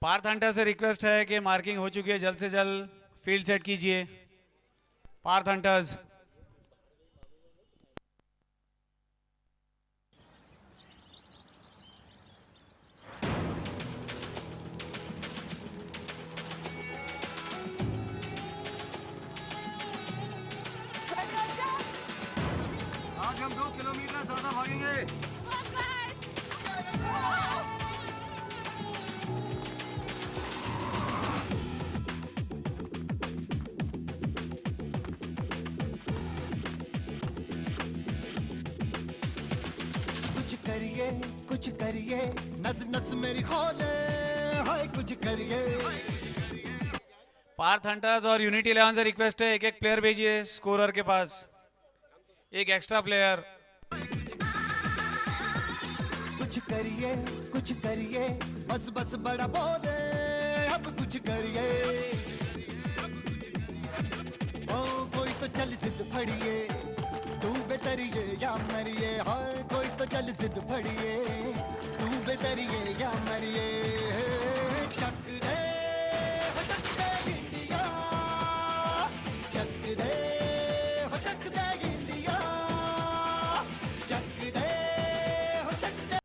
Parth Hunter से request है कि marking हो चुकी है, जल्द से जल्द फील्ड सेट कीजिए। पार्थ हंटर्स। आज हम 2 किलोमीटर ज्यादा भागेंगे। कुछ करिए नस नस मेरी खोले, हाय कुछ करिए। पार्थ हंटर्स और यूनिटी 11 से रिक्वेस्ट है, एक एक प्लेयर भेजिए स्कोरर के पास, एक एक्स्ट्रा प्लेयर। कुछ करिए बस बस बड़ा बोले, अब कुछ करिए। ओ कोई तो चल जिद फड़िए, तू बेतरिए या मरिए। हाय कोई तो चल जिद फड़िए, तू बेतरिए या मरिए। चक दे हो चक दे इंडिया, चक दे हो चक दे इंडिया, चक दे हो चक दे।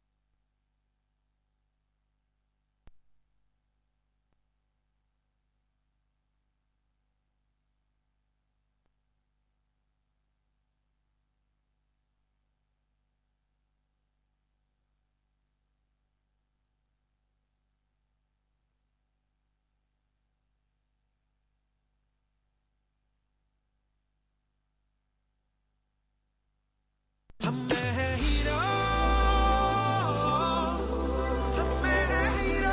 हम में है हीरो, हम में है हीरो।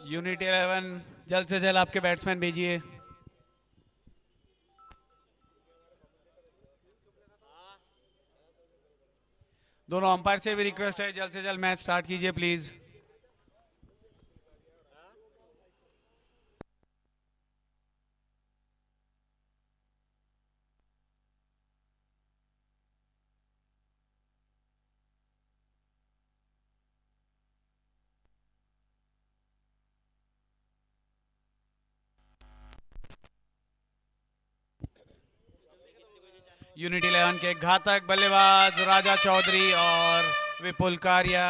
यूनिटी 11 जल्द से जल्द आपके बैट्समैन भेजिए। दोनों अंपायर से भी रिक्वेस्ट है, जल्द से जल्द मैच स्टार्ट कीजिए प्लीज। यूनिटी 11 के घातक बल्लेबाज राजा चौधरी और विपुल कारिया।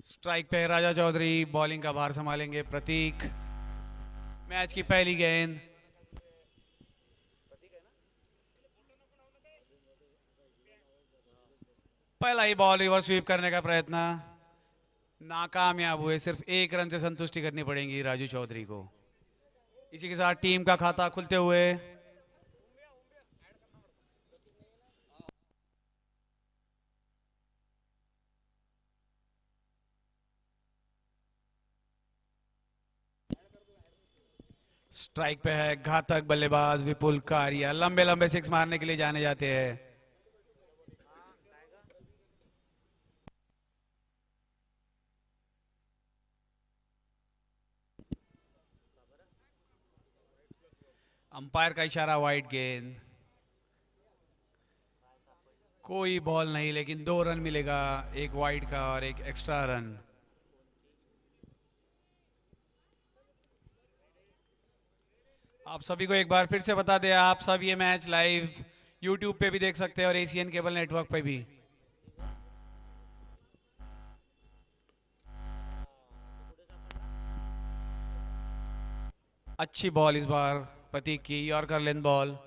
स्ट्राइक पे राजा चौधरी, बॉलिंग का भार संभालेंगे प्रतीक। मैच की पहली गेंद। पहला ही बॉल रिवर्स स्वीप करने का प्रयत्न नाकामयाब हुए। सिर्फ 1 रन से संतुष्टि करनी पड़ेगी राजू चौधरी को। इसी के साथ टीम का खाता खुलते हुए स्ट्राइक पे है घातक बल्लेबाज विपुल कारिया। लंबे लंबे सिक्स मारने के लिए जाने जाते हैं। अंपायर का इशारा, वाइड गेंद। कोई बॉल नहीं, लेकिन 2 रन मिलेगा, एक वाइड का और एक एक्स्ट्रा रन। आप सभी को एक बार फिर से बता दें, आप सब ये मैच लाइव YouTube पे भी देख सकते हैं और एशियन केबल नेटवर्क पे भी। अच्छी बॉल इस बार प्रतीक की, यॉर्कर लेंथ बॉल।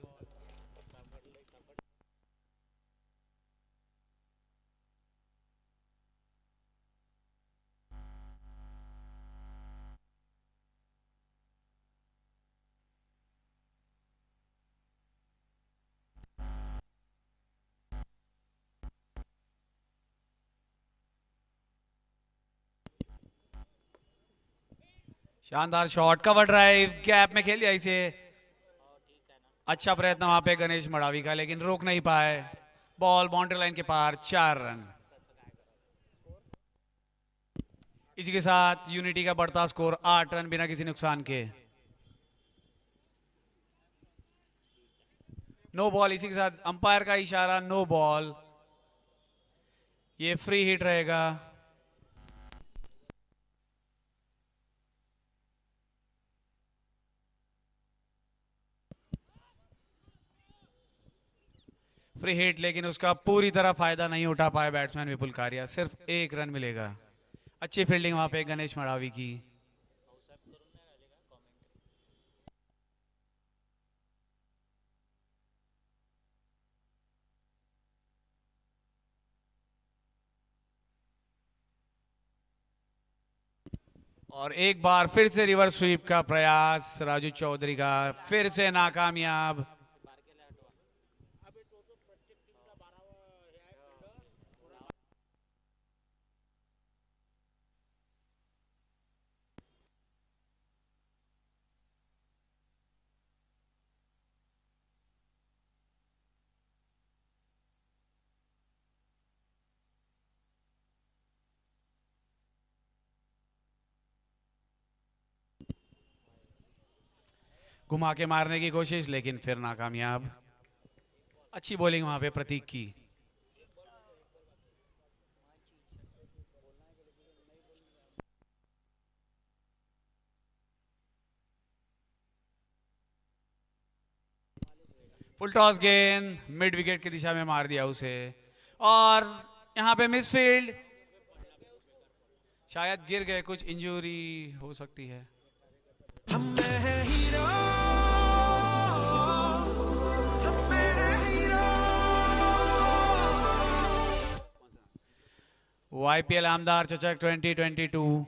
शानदार शॉट, कवर ड्राइव, गैप में खेल दिया इसे। अच्छा प्रयत्न वहां पे गणेश मड़ावी का, लेकिन रोक नहीं पाए। बॉल बाउंड्री लाइन के पार, 4 रन। इसी के साथ यूनिटी का बढ़ता स्कोर 8 रन बिना किसी नुकसान के। नो बॉल, इसी के साथ अंपायर का इशारा, नो बॉल। ये फ्री हिट रहेगा। फ्री हिट, लेकिन उसका पूरी तरह फायदा नहीं उठा पाए बैट्समैन विपुल कारिया, सिर्फ 1 रन मिलेगा। अच्छी फील्डिंग वहां पे गणेश मड़ावी की। और एक बार फिर से रिवर्स स्वीप का प्रयास राजू चौधरी का, फिर से नाकामयाब। घुमा के मारने की कोशिश, लेकिन फिर नाकामयाब। अच्छी बॉलिंग वहां पे प्रतीक की। फुल टॉस गेंद मिड विकेट की दिशा में मार दिया उसे, और यहां पे मिसफील्ड, शायद गिर गए, कुछ इंजरी हो सकती है। YPL आमदार चचक 2022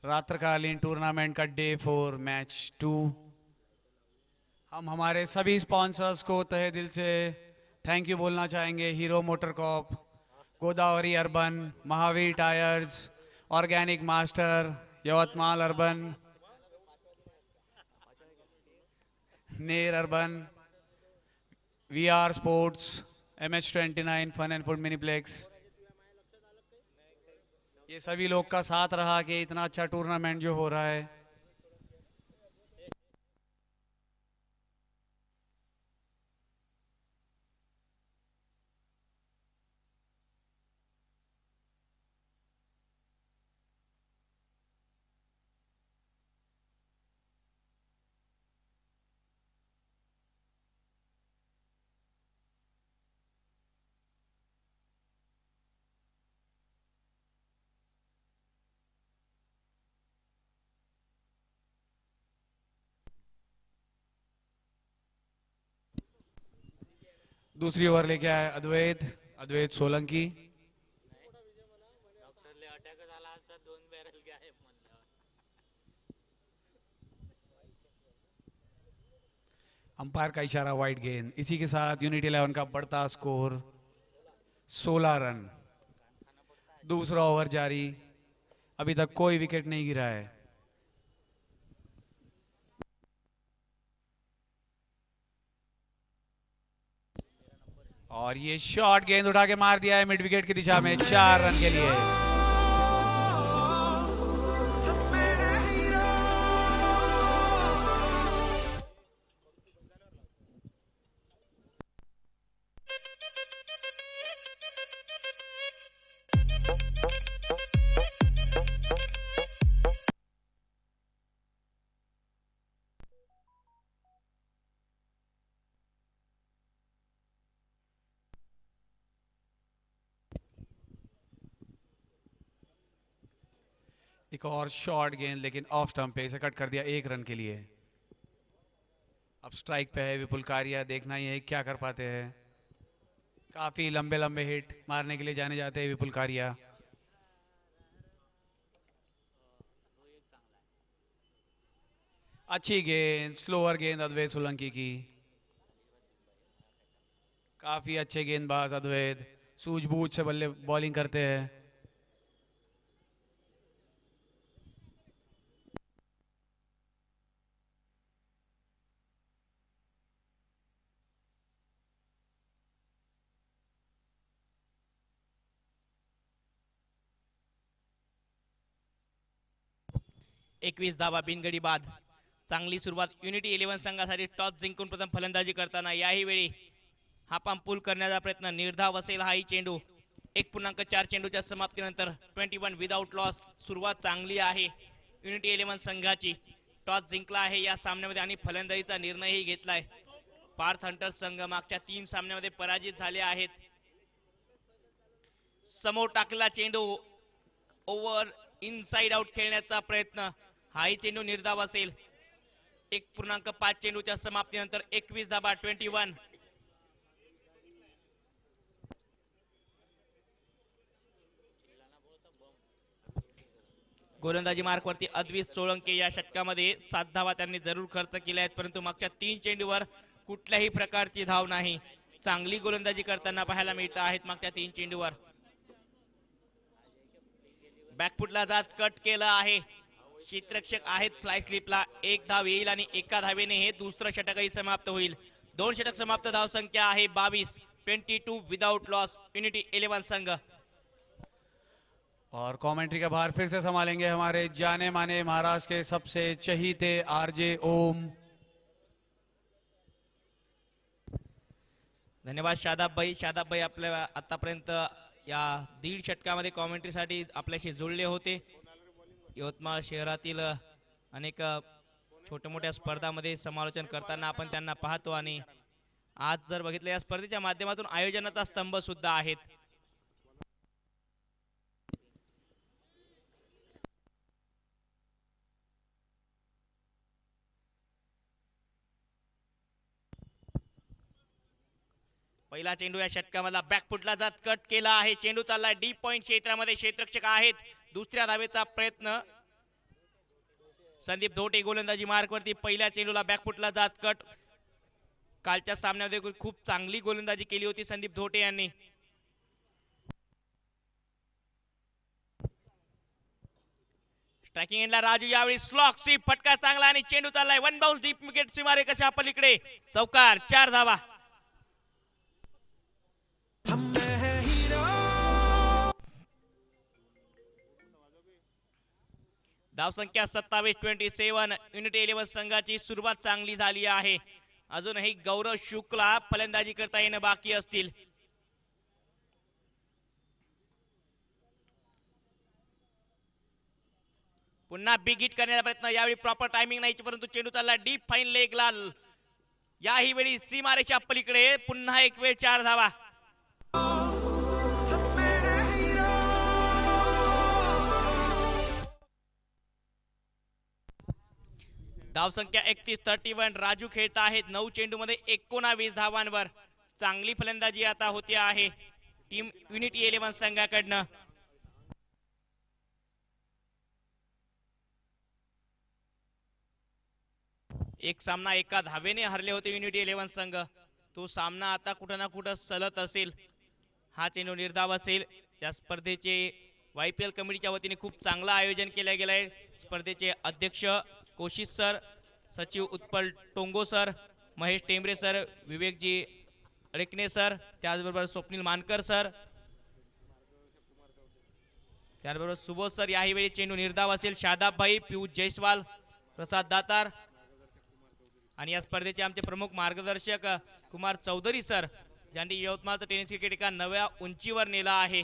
रात्रकालीन टूर्नामेंट का डे 4 मैच 2। हम हमारे सभी स्पॉन्सर्स को तहे दिल से थैंक यू बोलना चाहेंगे। Hero motor corp, Godavari urban, Mahavir tyres, organic master, Yavatmal urban, Ner urban, VR sports, MH29 fun and food miniplex. ये सभी लोग का साथ रहा कि इतना अच्छा टूर्नामेंट जो हो रहा है। दूसरी ओवर लेके आए अद्वैत सोलंकी। अंपायर का इशारा, वाइड गेंद। इसी के साथ यूनिटी 11 का बढ़ता स्कोर 16 रन। दूसरा ओवर जारी, अभी तक कोई विकेट नहीं गिरा है। और ये शॉट गेंद उठा के मार दिया है मिड विकेट की दिशा में, 4 रन के लिए। एक और शॉर्ट गेंद, लेकिन ऑफ स्टंप पे, इसे कट कर दिया 1 रन के लिए। अब स्ट्राइक पे है विपुल कारिया, देखना ही है क्या कर पाते हैं। काफी लंबे लंबे हिट मारने के लिए जाने जाते हैं विपुल कारिया। अच्छी गेंद, स्लोअर गेंद अद्वैत सोलंकी की। काफी अच्छे गेंदबाज अद्वैत, सूझबूझ से बल्ले बॉलिंग करते हैं। 21 धावा बिनगडी बाद. चांगली सुरुवात युनिटी 11 संघासाठी. टॉस जिंकून प्रथम फलंदाजी करताना याही वेळी हापाम पूल करण्याचा प्रयत्न. निर्धाव असेल हाही चेंडू. 1.4 चेंडूच्या समाप्तीनंतर 21 विदाउट लॉस. सुरुवात चांगली आहे युनिटी 11 संघाची. टॉस जिंकला आहे या सामन्यामध्ये आणि फलंदाजीचा निर्णयही घेतलाय. पार्थ हंटर्स संघ मागच्या 3 सामन्यामध्ये पराजित झाले आहेत. समोर टाकलेला चेंडू ओव्हर इनसाइड आउट खेळण्याचा प्रयत्न. हाही चेंडू निर्धाव असेल. 1.5 चेंडूच्या समाप्तीनंतर 21 धावा 21. गोलंदाजी मार्कवरती अद्वित सोळंके या षटकामध्ये 7 धावा त्यांनी जरूर खर्च केल्या आहेत, परंतु मागच्या 3 चेंडूवर कुठल्याही प्रकारची धाव नाही. चांगली गोलंदाजी करताना पाहायला मिळत आहेत मागच्या 3 चेंडूवर. बॅकफुटला जात कट केलं आहे. क्षेत्ररक्षक आहेत फ्लाय स्लिपला. 1 धाव येईल आणि 1 धावेने हे दुसरं षटकही समाप्त होईल. 2 षटक समाप्त. धाव संख्या आहे 22. 22 विदाउट लॉस युनिटी 11 संघ. और कमेंट्री का भार फिर से संभालेंगे हमारे जाने माने महाराष्ट्र के सबसे चहीते आरजे ओम. धन्यवाद शादाब भाई. शादाब भाई आपल्या आतापर्यंत या 1.5 षटकामध्ये कॉमेंट्रीसाठी आपल्याशी जुळले होते. यवतमाळ शहरातील अनेक छोट्या मोठ्या स्पर्धांमध्ये समालोचन करताना आपण त्यांना पाहतो आणि आज जर बघितलं या स्पर्धेच्या माध्यमातून आयोजनाचा स्तंभ सुद्धा आहेत. पहिला चेंडू या षटकामधला. बॅकफुटला जात कट केला आहे. चेंडू चाललाय डीप पॉइंट क्षेत्रामध्ये. क्षेत्ररक्षक आहेत. दुसऱ्या धावेचा प्रयत्न. संदीप धोटे गोलंदाजी मार्कवरती. पहिल्या चेंडूला बॅकफुटला जात कट. कालच्या सामन्यामध्ये खूप चांगली गोलंदाजी केली होती संदीप धोटे यांनी. स्ट्रायकिंग एंडला राजू. यावेळी स्लॉक सी फटका चांगला आणि चेंडू चाललाय वन बाउंस डीप विकेट सीमारे कशा पलीकडे. चौकार. 4 धावा. धावसंख्या 27. 27. युनिटी 11 संघाची सुरुवात चांगली झाली आहे. अजूनही गौरव शुक्ला फलंदाजी करता येणं बाकी असतील. पुन्हा बिग हिट करण्याचा प्रयत्न. यावेळी प्रॉपर टायमिंग नाही, परंतु चेंडू चालला डीप फाईन लेग लाल. याही वेळी सीमारेच्या पलीकडे. पुन्हा एक वेळ 4 धावा. धावसंख्या 31. 31. राजू खेळत आहेत 9 चेंडूमध्ये 19 धावांवर. चांगली फलंदाजी आता होते आहे टीम युनिटी 11 संघाकडनं. एक सामना 1 धावेने हरले होते युनिटी 11 संघ. तो सामना आता कुठं ना कुठं सलत असेल. हा चेंडू निर्धाव असेल. या स्पर्धेचे YPL कमिटीच्या वतीने खूप चांगलं आयोजन केलं गेलं आहे. स्पर्धेचे अध्यक्ष कोशिश सर, सचिव Utpal Tongo sir, Mahesh Tembare sir, Vivek ji Adkane sir, त्याचबरोबर स्वप्नील मानकर सर, त्याचबरोबर सुबोध सर. याही वेळी चेंडू निर्धाव असेल. शादाब भाई, पियुष जयस्वाल, प्रसाद दातार आणि या स्पर्धेचे आमचे प्रमुख मार्गदर्शक कुमार चौधरी सर, ज्यांनी यवतमाळचं टेनिस क्रिकेट एका नव्या उंचीवर नेला आहे.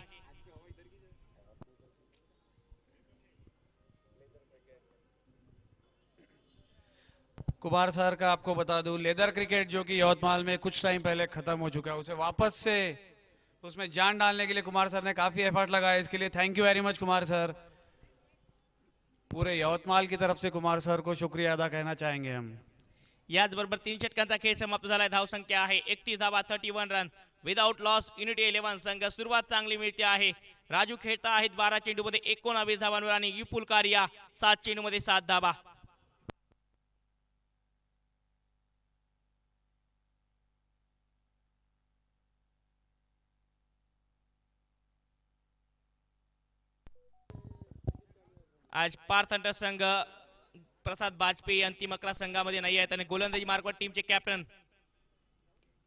कुमार सर का आपको बता दूं, लेदर क्रिकेट जो कि यवतमाल में कुछ टाइम पहले खत्म हो चुका है, उसे वापस से उसमें जान डालने के लिए कुमार सर ने काफी एफर्ट लगाया. इसके लिए thank you very much Kumar sir. पूरे यवतमाल की तरफ से कुमार सर को शुक्रिया अदा कहना चाहेंगे हम. याचबरोबर 3 षटकांचा खेळ समाप्त झालाय. धावसंख्या आहे 31 धावा. 31 रन विदाउट लॉस. युनिटी 11 संघ. सुरुवात चांगली मिळते आहे. राजू खेळता आहेत 12 चेंडूमध्ये 19 धावांवर आणि विपुल कारिया 7 चेंडूमध्ये 7 धावा. आज पार्थ हंटर संघ प्रसाद बाजपेयी अंतिम 11 संघामध्ये नाही आहेत आणि गोलंदाजी मार्कवर टीमचे कॅप्टन,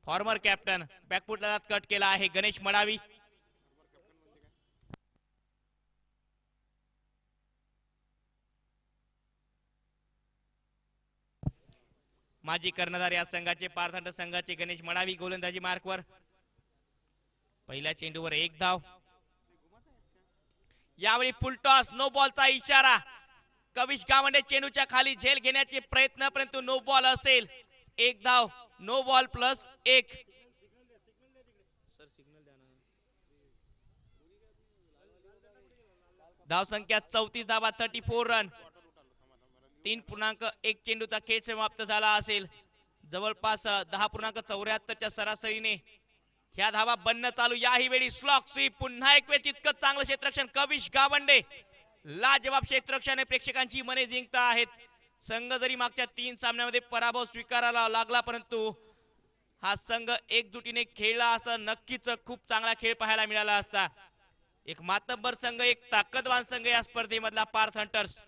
फॉर्मर कॅप्टन, बॅकफुटला कट केला आहे गणेश मडावी. माजी कर्णधार या संघाचे पार्थंड संघाचे गणेश मडावी गोलंदाजी मार्कवर. पहिल्या चेंडूवर एक धाव. यावेळी फुल टॉस, नो बॉलचा इशारा. कविश गावंडे चेंडूच्या खाली झेल घेण्याचे प्रयत्न, परंतु नो बॉल असेल. एक धाव, नो बॉल प्लस एक. धाव संख्या 34 धावा, 34 रन. 3.1 चेंडूचा खेळ समाप्त झाला असेल. जवळपास 10.74 सरासरीने ह्या धावा बनणं चालू. याही वेळी स्लॉक स्वीप, पुन्हा एक वेळ तितकं चांगलं क्षेत्ररक्षण. कविश गावंडे लाजवाब क्षेत्ररक्षणाने प्रेक्षकांची मने जिंकता आहेत. संघ जरी मागच्या 3 सामन्यामध्ये पराभव स्वीकारायला लागला, परंतु हा संघ एकजुटीने खेळला असता नक्कीच खूप चांगला खेळ पाहायला मिळाला असता. एक मातब्बर संघ, एक ताकदवान संघ या स्पर्धेमधला पार्थ हंटर्स.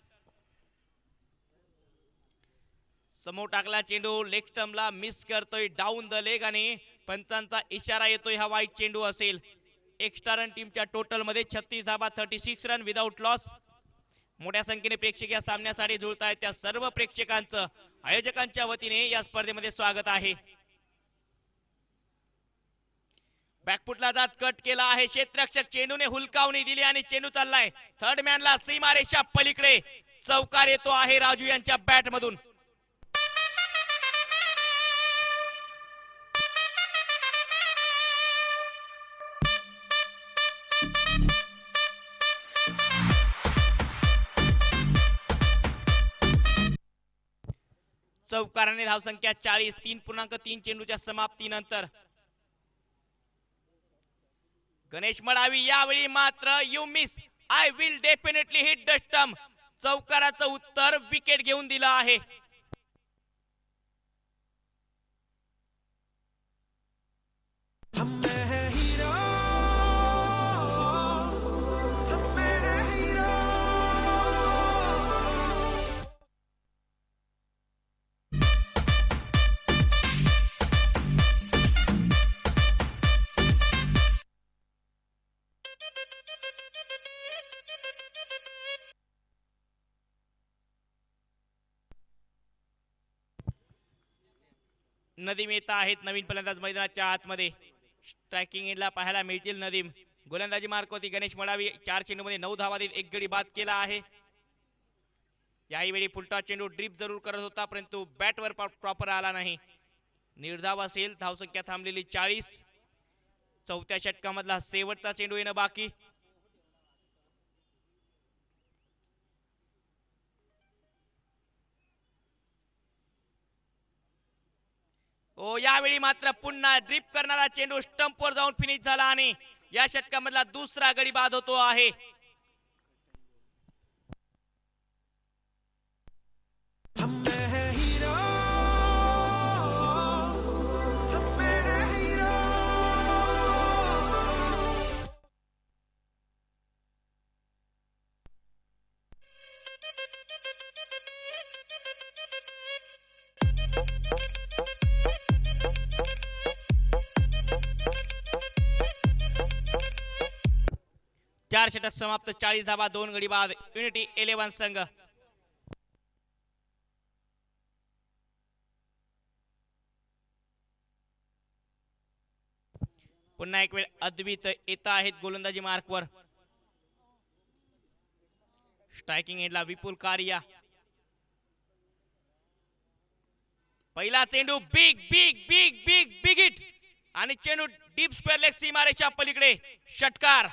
समोर टाकला चेंडू, लेग स्टंपला मिस करतोय, डाऊन द लेग, आणि पंचांचा इशारा येतोय हा वाईट चेंडू असेल. एक्स्ट्रा रन टीमच्या टोटल मध्ये 36 धावा, 36 रन विदाउट लॉस. मोठ्या संख्येने प्रेक्षक या सामन्यासाठी जुळत आहेत. त्या सर्व प्रेक्षकांचं आयोजकांच्या वतीने या स्पर्धेमध्ये स्वागत आहे. बॅकफुटला जात कट केला आहे क्षेत्ररक्षक. चेंडूने हुलकावणी दिली आणि चेंडू चाललाय थर्ड मॅनला सीमारेषा पलीकडे. चौकार येतो आहे राजू यांच्या बॅट मधून. चौकाराने धावसंख्या 40. 3.3 चेंडूच्या समाप्तीनंतर गणेश मडावी यावेळी मात्र you miss, I will definitely hit the stump. चौकाराचं उत्तर विकेट घेऊन दिलं आहे. नदीम येत आहेत नवीन फलंदाज मैदानाच्या आतमध्ये. स्ट्रायकिंग एंडला पाहायला मिळतील नदीम. गोलंदाजी मार्कवरती गणेश मडावी 4 चेंडूमध्ये 9 धावा देत 1 गडी बाद केला आहे. याही वेळी फुलटा चेंडू ड्रिप जरूर करत होता, परंतु बॅटवर प्रॉपर आला नाही. निर्धाव असेल. धावसंख्या थांबलेली 40. चौथ्या षटकामधला शेवटचा चेंडू येणं बाकी. यावेळी मात्र पुन्हा ड्रिप करणारा चेंडू स्टंपवर जाऊन फिनिश झाला आणि या षटकामधला दुसरा गडी बाद होतो आहे. चार षटक समाप्त. 40 धावा, 2 गडी बाद. युनिटी 11 संघ. पुन्हा एक वेळ अद्वित येत आहेत गोलंदाजी मार्कवर. स्ट्रायकिंग एंडला विपुल कारिया. पहिला चेंडू big big big big big hit आणि चेंडू डीप स्क्वेअर लेग सीमारेषा पलीकडे. षटकार.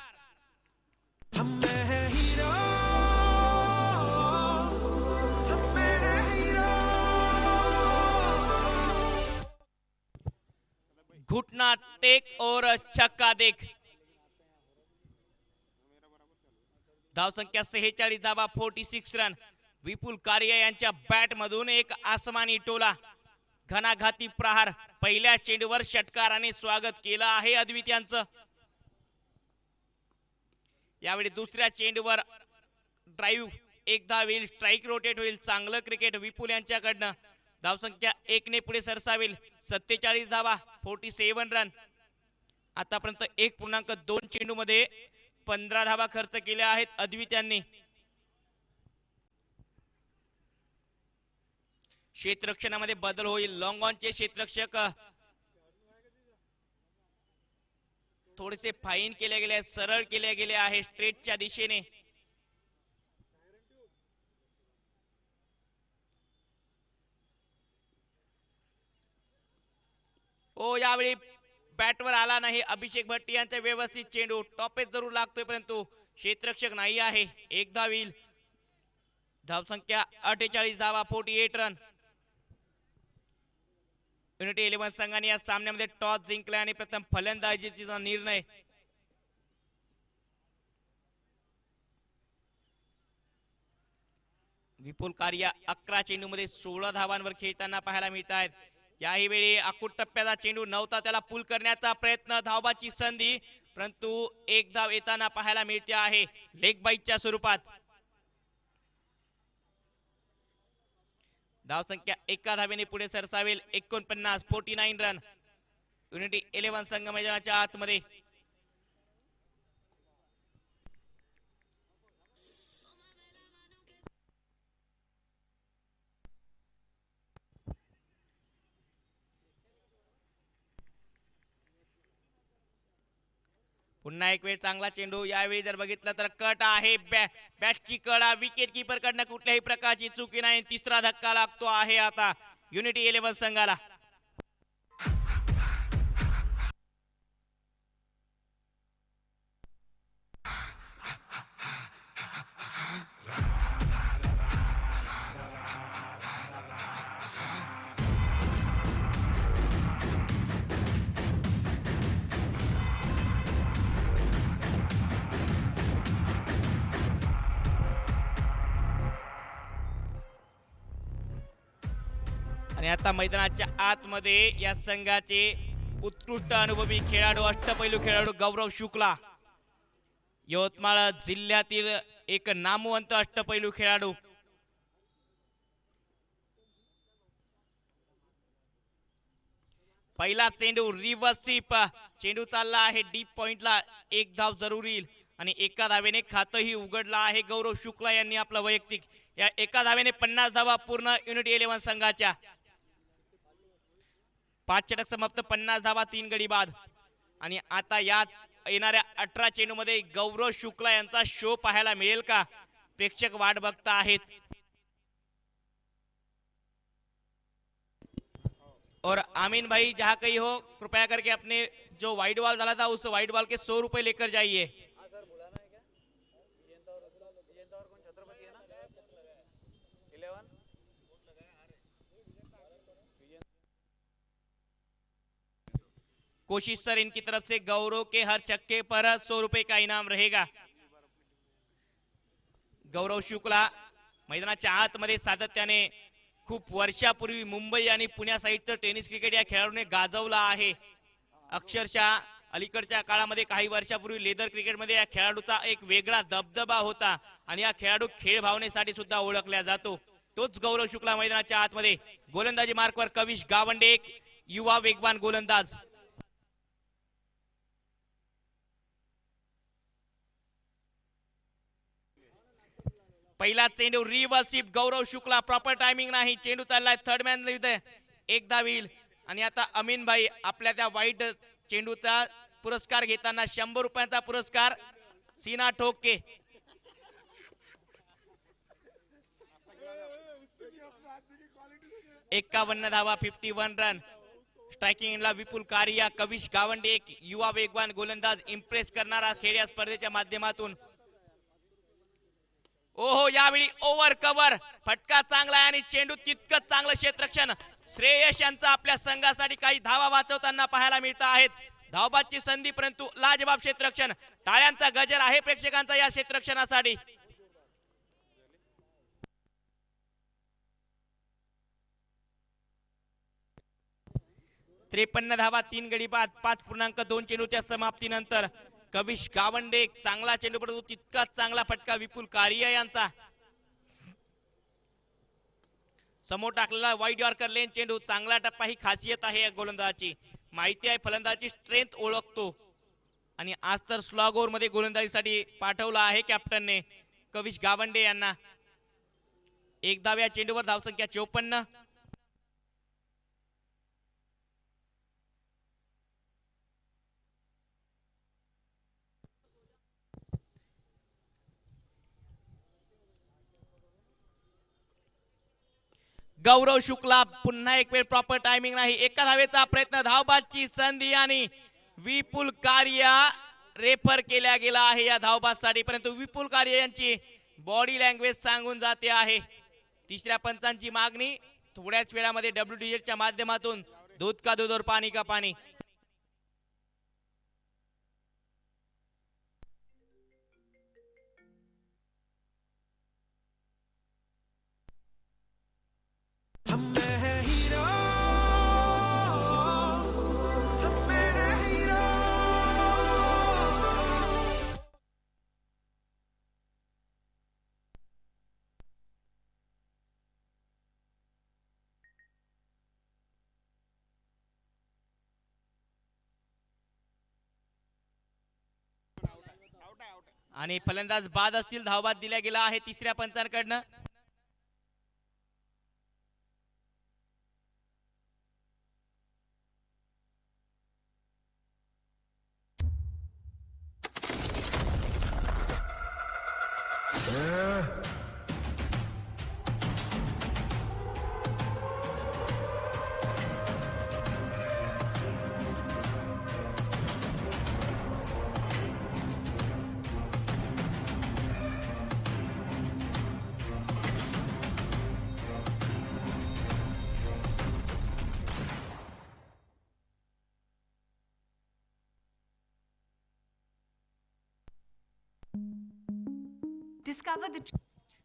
घुटना टेक और छक्का देख. धावसंख्या 46 धावा, 46 रन. विपुल कारिया यांच्या बॅट मधून एक आसमानी टोला. घणाघाती प्रहार. पहिल्या चेंडूवर षटकाराने स्वागत केलं आहे अद्वित यांचं. यावेळी दुसऱ्या चेंडूवर ड्राईव्ह. एक धाव येईल, स्ट्राईक रोटेट होईल. चांगलं क्रिकेट विपुल यांच्याकडनं. धावसंख्या 1 ने पुढे सरसावेल. 47 धावा, 47 रन. आतापर्यंत 1.2 चेंडू मध्ये 15 धावा खर्च केल्या आहेत अद्वित यांनी. क्षेत्ररक्षणामध्ये बदल होईल. लॉंग ऑनचे क्षेत्ररक्षक थोडेसे फाईन केले गेले, सरळ केले गेले आहे स्ट्रेटच्या दिशेने. ओ यावेळी बॅटवर आला नाही अभिषेक भट्टी यांचा व्यवस्थित चेंडू टॉपेज जरूर लागतोय परंतु क्षेत्ररक्षक नाही आहे. एक धाव येईल. धावसंख्या 48 धावा, 48 रन. युनिटी 11 संघाने या सामन्यामध्ये टॉस जिंकला आणि प्रथम फलंदाजीचा निर्णय. विपुल कार्य 11 चेंडूमध्ये 16 धावांवर खेळताना पाहायला मिळत आहेत. याही वेळी आकुट टप्प्याचा चेंडू नव्हता, त्याला पुल करण्याचा प्रयत्न, धावबाची संधी परंतु एक धाव येताना पाहायला मिळते आहे लेग बाईटच्या स्वरूपात. धावसंख्या एका धावेने पुढे सरसावेल. 49 49 रन. युनिटी 11 संघ मैदानाच्या आतमध्ये. पुन्हा एक वेळ चांगला चेंडू. यावेळी जर बघितलं तर कट आहे, बॅटची कडा, विकेट कीपर कडनं कुठल्याही प्रकारची चुकी नाही. तिसरा धक्का लागतो आहे आता युनिटी 11 संघाला. आणि आता मैदानाच्या आतमध्ये या संघाचे उत्कृष्ट अनुभवी खेळाडू, अष्टपैलू खेळाडू गौरव शुक्ला, यवतमाळ जिल्ह्यातील एक नामवंत अष्टपैलू खेळाडू. पहिला चेंडू रिव्हर्स स्वीप, चेंडू चालला आहे डीप पॉइंटला. एक धाव जरूर येईल आणि एका धावेने खातंही उघडलं आहे गौरव शुक्ला यांनी आपलं वैयक्तिक. या एका धावेने 50 धावा पूर्ण युनिटी 11 संघाच्या. 5 षटक समाप्त, 50 धावा, 3 गडी बाद. आणि आता यात येणाऱ्या 18 चेंडूमध्ये गौरव शुक्ला यांचा शो पाहायला मिळेल का? प्रेक्षक वाट बघता आहेत. और आमीन भाई जहाँ कहीं हो कृपया करके अपने जो वाइड बॉल डाला था उस वाइड बॉल के 100 रुपए लेकर जाइए. कोशिश सर इनकी तरफ से गौरव के हर छक्के पर 100 रुपए का इनाम रहेगा. गौरव शुक्ला मैदानाच्या आतमध्ये सातत्याने खूप वर्षापूर्वी मुंबई आणि पुण्या साइडचं टेनिस क्रिकेट या खेळाडूने गाजवलं आहे. अक्षरशः अलीकडच्या काळामध्ये काही वर्षापूर्वी लेदर क्रिकेटमध्ये या खेळाडूचा एक वेगळा दबदबा होता आणि या खेळाडू खेळ भावनेसाठी सुद्धा ओळखला जातो. तोच गौरव शुक्ला मैदानाच्या आतमध्ये. गोलंदाजी मार्कवर कविश गावंडे, एक युवा वेगवान गोलंदाज. पहिला चेंडू रिव्हर्स स्वीप, गौरव शुक्ला, प्रॉपर टायमिंग नाही, चेंडू चाललाय थर्ड मॅन एक धाव येईल. आणि आता अमीन भाई आपल्या त्या वाईट चेंडूचा पुरस्कार घेताना 100 रुपयांचा पुरस्कार सीना ठोके. एकावन्न धावा, 51 रन. स्ट्रायकिंगला विपुल कारिया, कविश गावंडे, एक युवा वेगवान गोलंदाज इम्प्रेस करणारा खेळ या स्पर्धेच्या माध्यमातून. ओहो, यावेळी ओव्हर कव्हर, फटका चांगला आहे आणि चेंडू तितकंच चांगलं क्षेत्ररक्षण. श्रेयश यांचा आपल्या संघासाठी काही धावा वाचवताना पाहायला मिळत आहेत. धावबाची संधी परंतु लाजवाब क्षेत्ररक्षण. टाळ्यांचा गजर आहे प्रेक्षकांचा या क्षेत्ररक्षणासाठी. त्रेपन्न धावा, 3 गडी बाद. 5.2 चेंडूच्या समाप्तीनंतर कविश गावंडे, चांगला चेंडू परंतु तितकाच चांगला फटका विपुल कारिया यांचा. समोर टाकलेला वाईड यॉर्कर लेन चेंडू, चांगला टप्पा, ही खासियत आहे या गोलंदाजाची. माहिती आहे फलंदाजी स्ट्रेंथ ओळखतो आणि आज तर स्लॉग मध्ये गोलंदाजीसाठी पाठवला आहे कॅप्टनने कविश गावंडे यांना. एक धाव या चेंडूवर, धावसंख्या 54. गौरव शुक्ला पुन्हा एक वेळ प्रॉपर टायमिंग नाही, एका धावेचा प्रयत्न, धावबादची संधी आणि विपुल कार्य रेफर केल्या गेला आहे या धावबादसाठी, परंतु विपुल कार्य यांची बॉडी लँग्वेज सांगून जाते आहे. तिसऱ्या पंचांची मागणी थोड्याच वेळामध्ये WDLच्या माध्यमातून दूध का दूध और पाणी का पाणी. आणि फलंदाज बाद असतील, धावबाद दिल्या गेला आहे तिसऱ्या पंचांकडनं.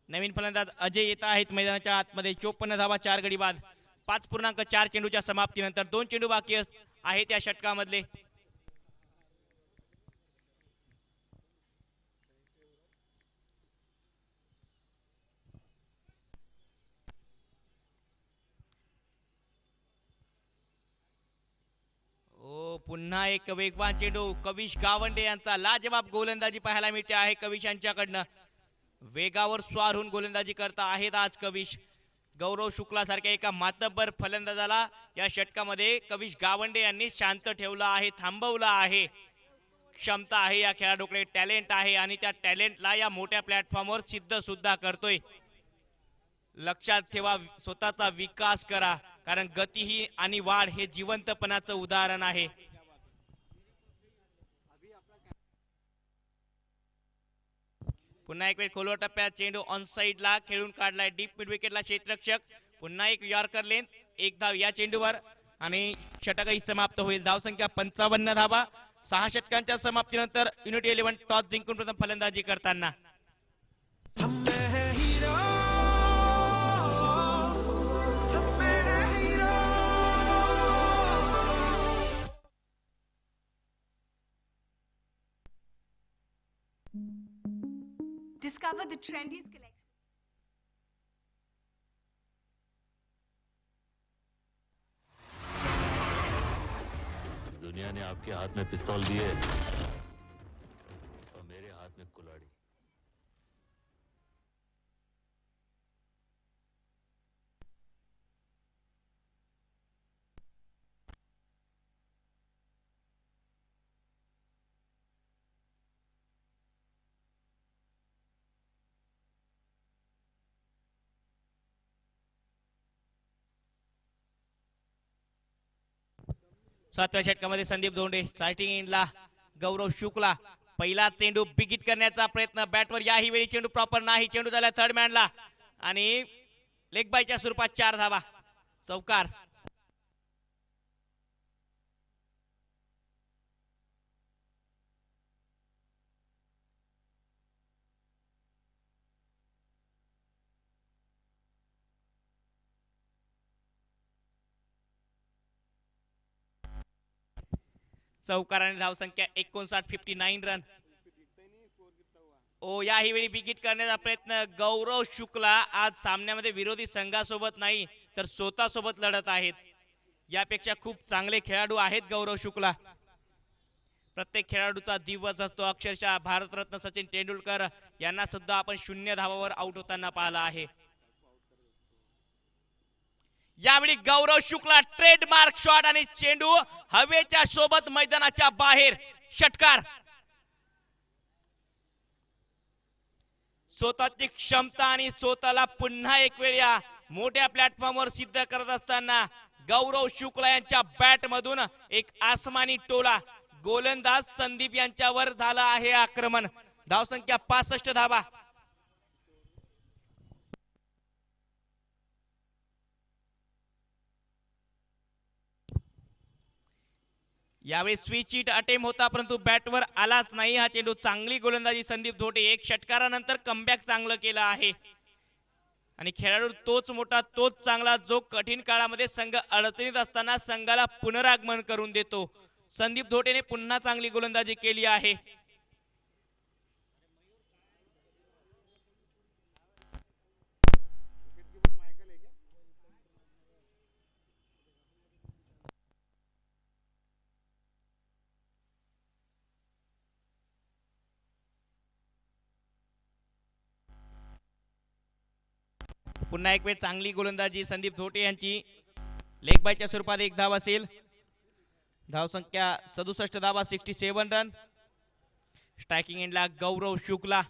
नवीन फलंदाज अजय येत आहेत मैदानाच्या आतमध्ये. 54 धावा, 4 गडी बाद, 5.4 चेंडूच्या समाप्तीनंतर 2 चेंडू बाकी आहेत या षटकामधले. पुन्हा एक वेगवान चेंडू, कविश गावंडे यांचा लाजवाब गोलंदाजी पाहायला मिळते आहे कविश यांच्याकडनं. वेगावर स्वार होऊन गोलंदाजी करता आहेत आज कविश. गौरव शुक्ला सारख्या एका मातब्बर फलंदाजाला या षटकामध्ये कविश गावंडे यांनी शांत ठेवलं आहे, थांबवलं आहे. क्षमता आहे या खेळाडूकडे, टॅलेंट आहे आणि त्या टॅलेंटला या मोठ्या प्लॅटफॉर्मवर सिद्ध सुद्धा करतोय. लक्षात ठेवा, स्वतःचा विकास करा, कारण गती ही आणि वाढ हे जिवंतपणाचं उदाहरण आहे. पुन्हा एक वेळ खोलवर टप्प्यात चेंडू ऑन साइडला खेळून काढलाय, डीप मिड विकेटला क्षेत्ररक्षक. पुन्हा एक यॉर्कर लेन, एक धाव या चेंडूवर आणि षटकही समाप्त होईल. धावसंख्या 55 धावा. 6 षटकांच्या समाप्तीनंतर युनिटी 11 टॉस जिंकून प्रथम फलंदाजी करताना. Discover the trendiest collection. दुनिया ने आपके हाथ में पिस्तौल दिए और मेरे हाथ में कुल्हाड़ी. सातव्या षटकामध्ये संदीप धोंडे, स्टार्टिंग एंडला गौरव शुक्ला. पहिला चेंडू बिगिट करण्याचा प्रयत्न बॅटवर, याही वेळी चेंडू प्रॉपर नाही. चेंडू झाला थर्ड मॅनला आणि लेग बायच्या स्वरूपात 4 धावा. चौकार. चौकाराने धावसंख्या 59 रन. याही वेळी बिगिट करण्याचा प्रयत्न. गौरव शुक्ला आज सामन्यामध्ये विरोधी संघासोबत नाही तर स्वतः सोबत लढत आहेत. यापेक्षा खूप चांगले खेळाडू आहेत गौरव शुक्ला. प्रत्येक खेळाडूचा दिवस असतो. अक्षरशः भारतरत्न सचिन तेंडुलकर यांना सुद्धा आपण 0 धावावर आउट होताना पाहिला आहे. यावेळी गौरव शुक्ला ट्रेडमार्क शॉट आणि चेंडू हवेच्या सोबत मैदानाच्या बाहेर. षटकार. स्वतःची क्षमता आणि स्वतःला पुन्हा एक वेळ या मोठ्या प्लॅटफॉर्मवर सिद्ध करत असताना गौरव शुक्ला यांच्या बॅट मधून एक आसमानी टोला. गोलंदाज संदीप यांच्यावर झालं आहे आक्रमण. धावसंख्या 65 धावा. यावेळी स्विच हिट अटेम्प्ट होता परंतु बॅटवर आलाच नाही हा चेंडू. चांगली गोलंदाजी संदीप धोटे. एक षटकारानंतर कमबॅक चांगलं केलं आहे आणि खेळाडू तोच मोठा तोच चांगला जो कठीण काळामध्ये संघ अडचणीत असताना संघाला पुनरागमन करून देतो. संदीप धोटेने पुन्हा चांगली गोलंदाजी केली आहे. पुन्हा एक वेळ चांगली गोलंदाजी संदीप धोटे यांची. लेग बायच्या स्वरूपात एक धाव असेल. धावसंख्या 67 धावा, 67 रन. स्ट्रायकिंग एंडला गौरव शुक्ला.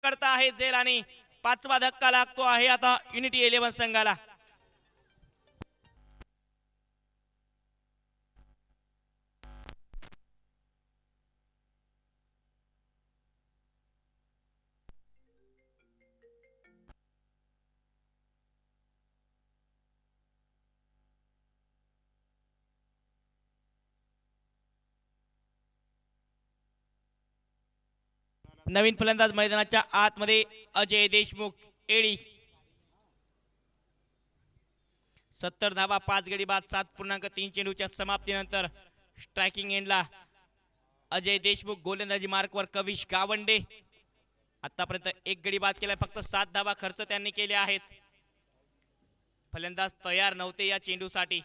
करता आहे झेल आणि 5वा धक्का लागतो आहे आता युनिटी 11 संघाला. नवीन फलंदाज मैदानाच्या आतमध्ये अजय देशमुख एडी. 70 धावा 5 गडी बाद 7.3 चेंडूच्या समाप्तीनंतर स्ट्रायकिंग एंडला अजय देशमुख. गोलंदाजी मार्कवर कविश गावंडे. आतापर्यंत एक गडी बाद केलाय, फक्त 7 धावा खर्च त्यांनी केले आहेत. फलंदाज तयार नव्हते या चेंडूसाठी,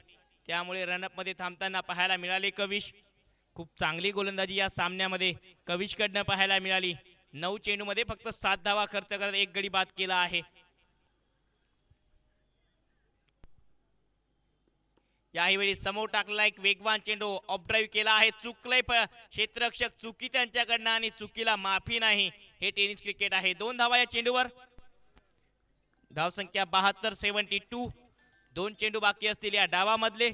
त्यामुळे रनअप मध्ये थांबताना पाहायला मिळाले कविश. खूप चांगली गोलंदाजी या सामन्यामध्ये कविशकडनं पाहायला मिळाली. 9 चेंडूमध्ये फक्त 7 धावा खर्च करत एक गडी बाद केला आहे. यावेळी समोर टाकलेला एक वेगवान चेंडू ऑफ ड्राईव्ह केला आहे. चुकलंय क्षेत्ररक्षक, चुकी त्यांच्याकडनं आणि चुकीला माफी नाही. हे टेनिस क्रिकेट आहे. 2 धावा या चेंडूवर. धावसंख्या 72-72. 2 चेंडू बाकी असतील या डावामधले.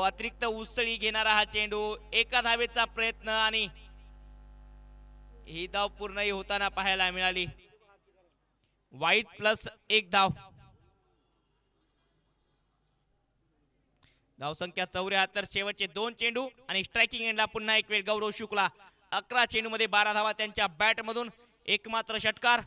अतिरिक्त उसळी घेणारा हा चेंडू. एका धावेचा प्रयत्न आणि ही धाव पूर्णही होताना पाहायला मिळाली. वाईट प्लस 1 धाव. धावसंख्या 74. शेवटचे 2 चेंडू आणि स्ट्रायकिंग एंडला पुन्हा एक वेळ गौरव शुक्ला. 11 चेंडू मध्ये 12 धावा त्यांच्या बॅट मधून. एकमात्र षटकार.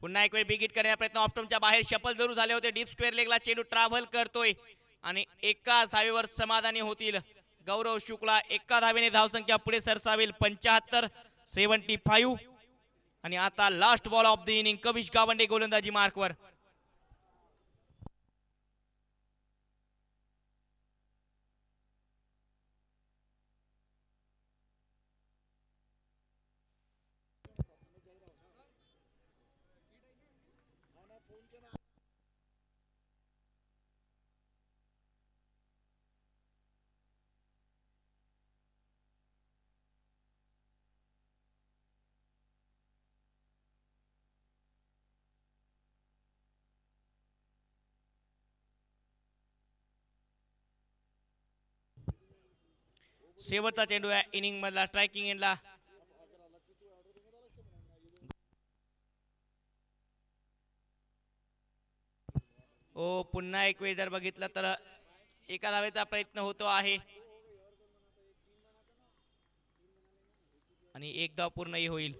पुन्हा एक वेळ बिगिट करण्याचा प्रयत्न. ऑफ्टमच्या बाहेर शफल जरूर झाले होते. डीप स्क्वेअर लेगला चेंडू ट्रॅव्हल करतोय आणि एकाच धावेवर समाधानी होतील गौरव शुक्ला. एका धावेने धावसंख्या पुढे सरसावेल 75-75. आणि आता last ball of the inning. Kavish Gawande गोलंदाजी मार्कवर. शेवटचा चेंडू या इनिंग मधला स्ट्रायकिंग एंडला. पुन्हा एक वेळ जर बघितलं तर एका धावेचा प्रयत्न होतो आहे आणि एक धाव पूर्णही होईल.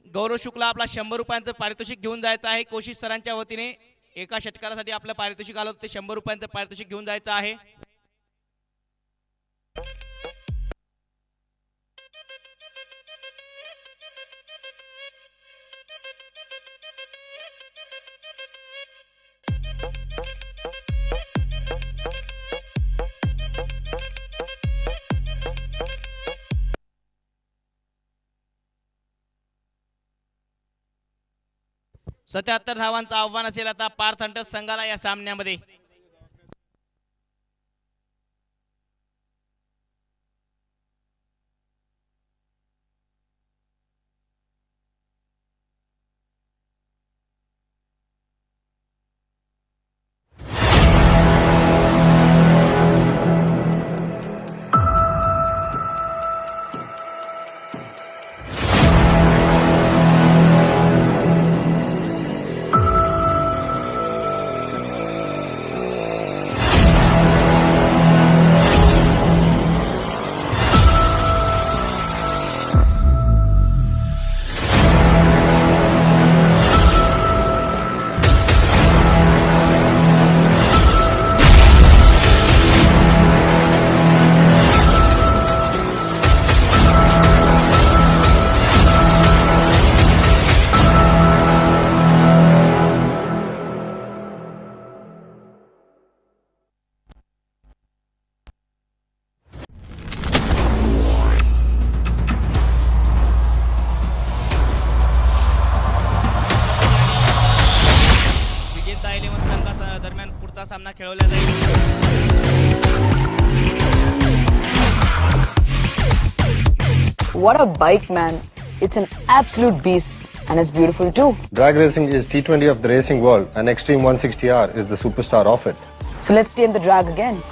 गौरव शुक्ला आपला 100 रुपयांचं पारितोषिक घेऊन जायचं आहे. कोशिश सरांच्या वतीने एका षटकारासाठी आपलं पारितोषिक आलं होतं ते 100 रुपयांचं पारितोषिक घेऊन जायचं आहे. सत्याहत्तर धावांचं आव्हान असेल आता पार्थ हंटर्स संघाला या सामन्यामध्ये. दरम्यान पुढचा सामना खेळवला जाईल. What a bike, man. It's an absolute beast and it's beautiful too. Drag racing is T20 of the racing world and Extreme 160R is the superstar of it. So let's tame the drag again.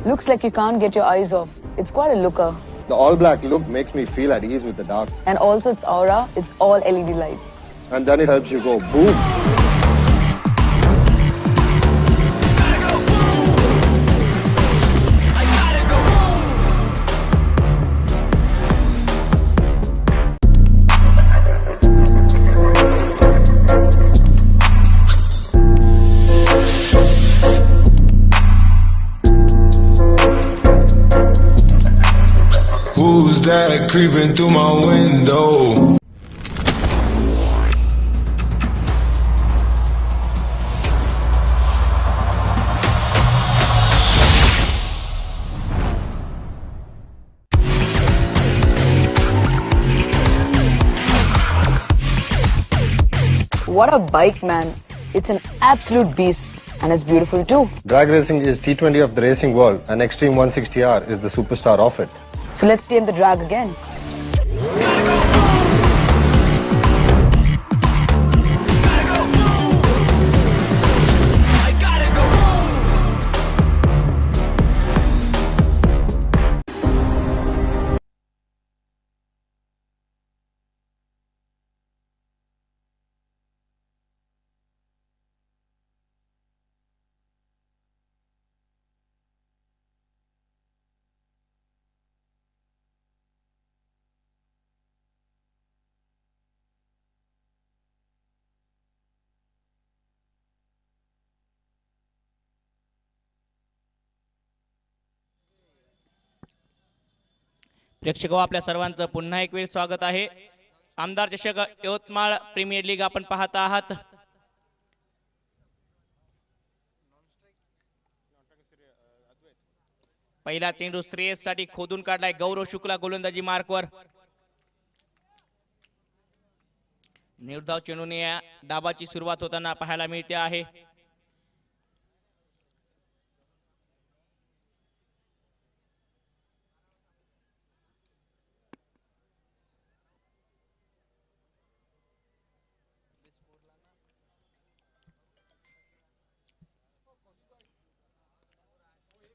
Looks like you can't get your eyes off. It's quite a looker. The all-black look makes me feel at ease with the dark. And also its aura, it's all LED lights. And then it helps you go boom. Who's that creeping through my window? What a bike, man. It's an absolute beast and it's beautiful too. Drag racing is T20 of the racing world and Extreme 160R is the superstar of it. So let's tame the drag again. प्रेक्षको आपल्या सर्वांचं पुन्हा एक वेळ स्वागत आहे. आमदार चषक Yavatmal premier league आपण पाहत आहात. पहिला चेंडू श्रेयस साठी खोदून काढलाय. गौरव शुक्ला गोलंदाजी मार्कवर. निर्धाव चेंडूने या डाबाची सुरुवात होताना पाहायला मिळते आहे.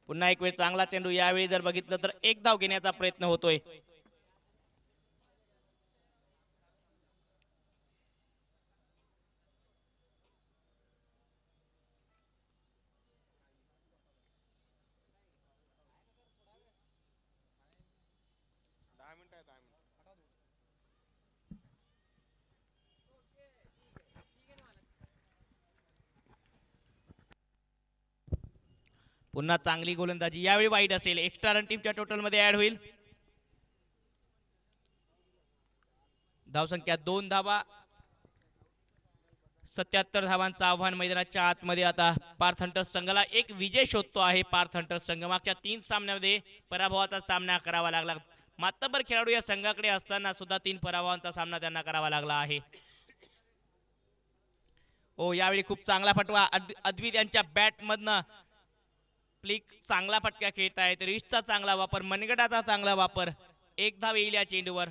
पुन्हा एक वेळ चांगला चेंडू. यावेळी जर बघितलं तर एक धाव घेण्याचा प्रयत्न होतोय. पुन्हा चांगली गोलंदाजी. यावेळी वाईट असेल. एक्स्ट्रा रन टीमच्या टोटल मध्ये ऍड होईल. धावसंख्या 2 धावा. 77 धावांचं आव्हान मैदानाच्या आतमध्ये. आता पार्थ हंटर्स संघाला एक विजय शोधतो आहे. पार्थ हंटर्स संघ मागच्या 3 सामन्यामध्ये पराभवाचा सामना करावा लागला. मातबर खेळाडू या संघाकडे असताना सुद्धा 3 पराभवांचा सामना त्यांना करावा लागला आहे. ओ यावेळी खूप चांगला फटवा. अद्वित यांच्या बॅट मधनं फ्लिक. चांगला फटका खेळत आहेत. रिस्टचा चांगला वापर. मनगटाचा चांगला वापर. एक धाव येईल या चेंडूवर.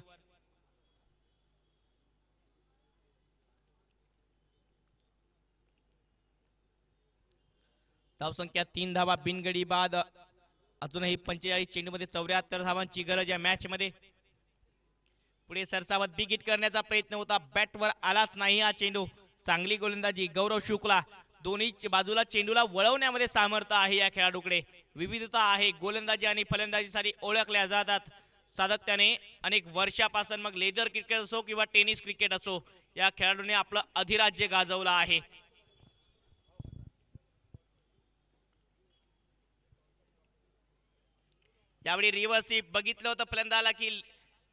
धावसंख्या 3 धावा बिनगडी बाद. अजूनही 45 चेंडूमध्ये 74 धावांची गरज या मॅच मध्ये. पुढे सरसावत बिग हिट करण्याचा प्रयत्न होता. बॅटवर आलाच नाही हा चेंडू. चांगली गोलंदाजी. गौरव शुक्ला दोन्ही बाजूला चेंडूला वळवण्यामध्ये सामर्थ्य आहे या खेळाडूकडे. विविधता आहे. गोलंदाजी आणि फलंदाजीसाठी ओळखल्या जातात सातत्याने अनेक वर्षापासून. मग लेदर क्रिकेट असो किंवा टेनिस क्रिकेट असो, या खेळाडूने आपलं अधिराज्य गाजवलं आहे. यावेळी रिव्हर्स स्वीप बघितलं होतं फलंदाला की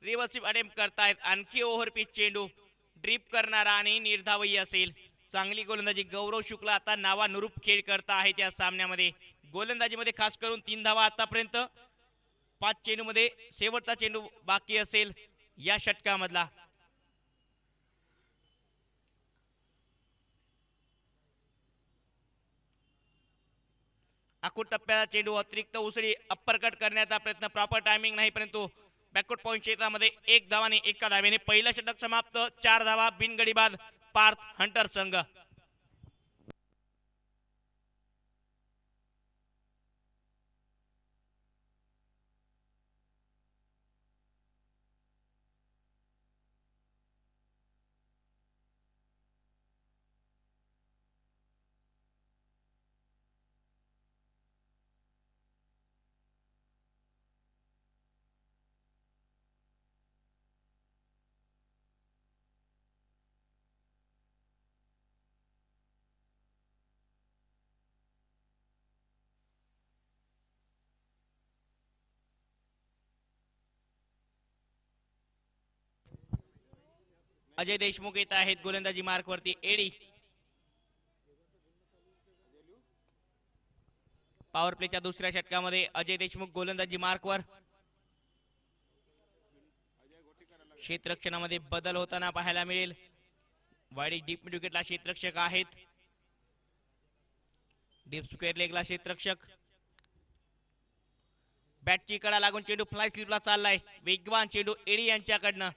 रिव्हर्स स्वीप अटेम्प्ट करतायत. आणखी ओव्हर पिच चेंडू ड्रिप करणारा आणि निर्धावही असेल. चांगली गोलंदाजी. गौरव शुक्ला आता नावानुरूप खेळ करता आहेत या सामन्यामध्ये. गोलंदाजीमध्ये खास करून 3 धावा आतापर्यंत. 5 चेंडूमध्ये शेवटचा चेंडू बाकी असेल या षटकामधला. आखूड टप्प्याचा चेंडू अतिरिक्त उसळी अप्परकट करण्याचा प्रयत्न. प्रॉपर टायमिंग नाही परंतु बॅकवर्ड पॉईंट क्षेत्रामध्ये 1 धावाने एका धावेने पहिलं षटक समाप्त. 4 धावा बिनगडी बाद पार्थ हंटर संघ. अजय देशमुख येत आहेत गोलंदाजी मार्क वरती. एडी पॉवर प्लेच्या दुसऱ्या षटकामध्ये अजय देशमुख गोलंदाजी मार्कवर. क्षेत्ररक्षणामध्ये बदल होताना पाहायला मिळेल. वाडी डीप मिड विकेटला क्षेत्ररक्षक आहेत. Deep square लेगला क्षेत्ररक्षक. बॅटची कडा लागून चेंडू फ्लाय स्लिपला चाललाय. वेगवान चेंडू एडी यांच्याकडनं.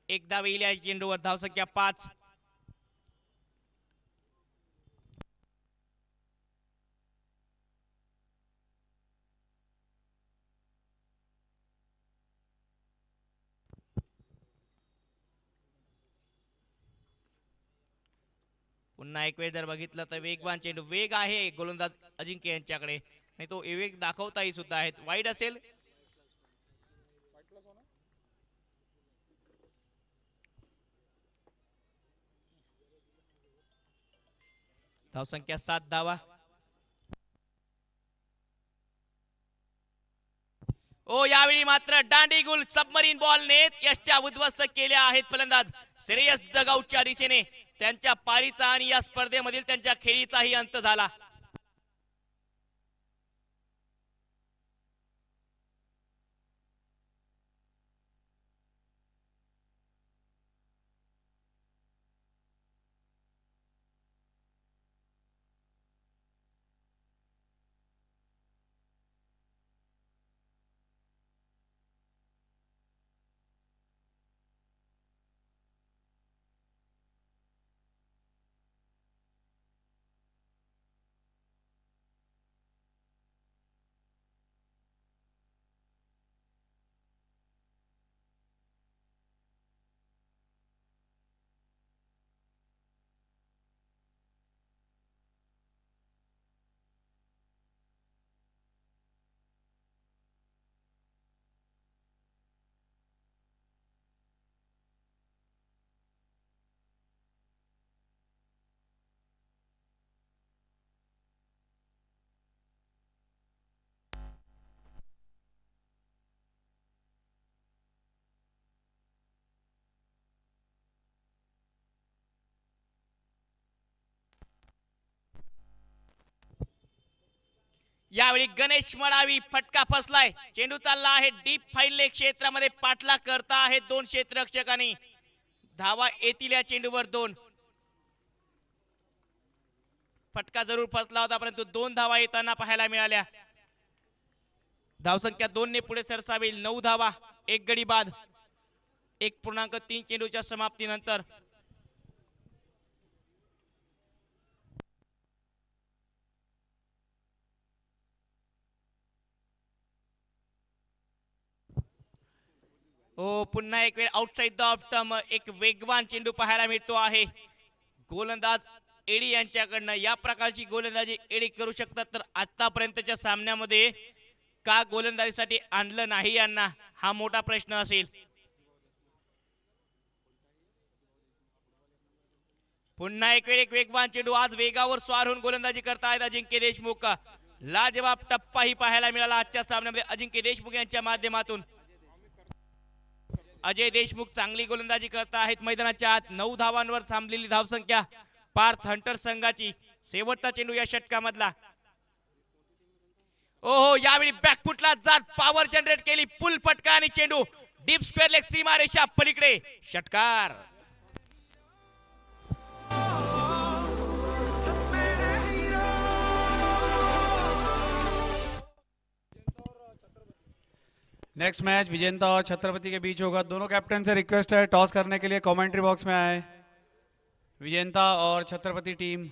एकदा येईल या चेंडूवर. धावसंख्या 5. पुन्हा एक वेळ जर बघितलं तर वेगवान चेंडू. वेग आहे गोलंदाज अजिंक्य यांच्याकडे आणि तो वेग दाखवताही सुद्धा आहेत. वाईड असेल. धावसंख्या 7 धावा. ओ यावेळी मात्र दांडीगुल सबमरीन बॉलने यष्ट्या उद्ध्वस्त केल्या आहेत फलंदाज. श्रेयस डगआउटच्या दिशेने. त्यांच्या पारीचा आणि या स्पर्धेमधील त्यांच्या खेळीचाही अंत झाला. यावेळी गणेश मडावी. फटका फसलाय. चेंडू चालला आहे डीप फाईन लेग क्षेत्रामध्ये. पाठला करता आहेत 2 क्षेत्ररक्षकांनी. धावा येतील या चेंडूवर 2. फटका जरूर फसला होता परंतु 2 धावा येताना पाहायला मिळाल्या. धावसंख्या 2 ने पुढे सरसावी. 9 धावा 1 गडी बाद. 1.3 चेंडूच्या समाप्तीनंतर. हो पुन्हा एक वेळ आउटसाइड द ऑफ टर्म. एक वेगवान चेंडू पाहायला मिळतो आहे गोलंदाज एडी यांच्याकडनं. या प्रकारची गोलंदाजी एडी करू शकतात तर आतापर्यंतच्या सामन्यामध्ये का गोलंदाजीसाठी आणलं नाही यांना, हा मोठा प्रश्न असेल. पुन्हा एक वेळ एक वेगवान चेंडू. आज वेगावर स्वार होऊन गोलंदाजी करतायत अजिंक्य देशमुख. लाजवाब टप्पाही पाहायला मिळाला आजच्या सामन्यामध्ये अजिंक्य देशमुख यांच्या माध्यमातून. अजय देशमुख चांगली गोलंदाजी करत आहेत मैदानाच्या आत. 9 धावांवर थांबलेली धावसंख्या पार्थ हंटर संघाची. शेवटचा चेंडू या षटकामधला. ओहो, यावेळी बॅकफुटला जात पॉवर जनरेट केली. पुल फटका आणि चेंडू डीप स्क्वेअर लेग सीमारेषा पलीकडे. षटकार. नेक्स्ट मैच विजेंता और छत्रपति के बीच होगा. दोनों कैप्टन से रिक्वेस्ट है टॉस करने के लिए कमेंट्री बॉक्स में आए. विजेंता और छत्रपति टीम.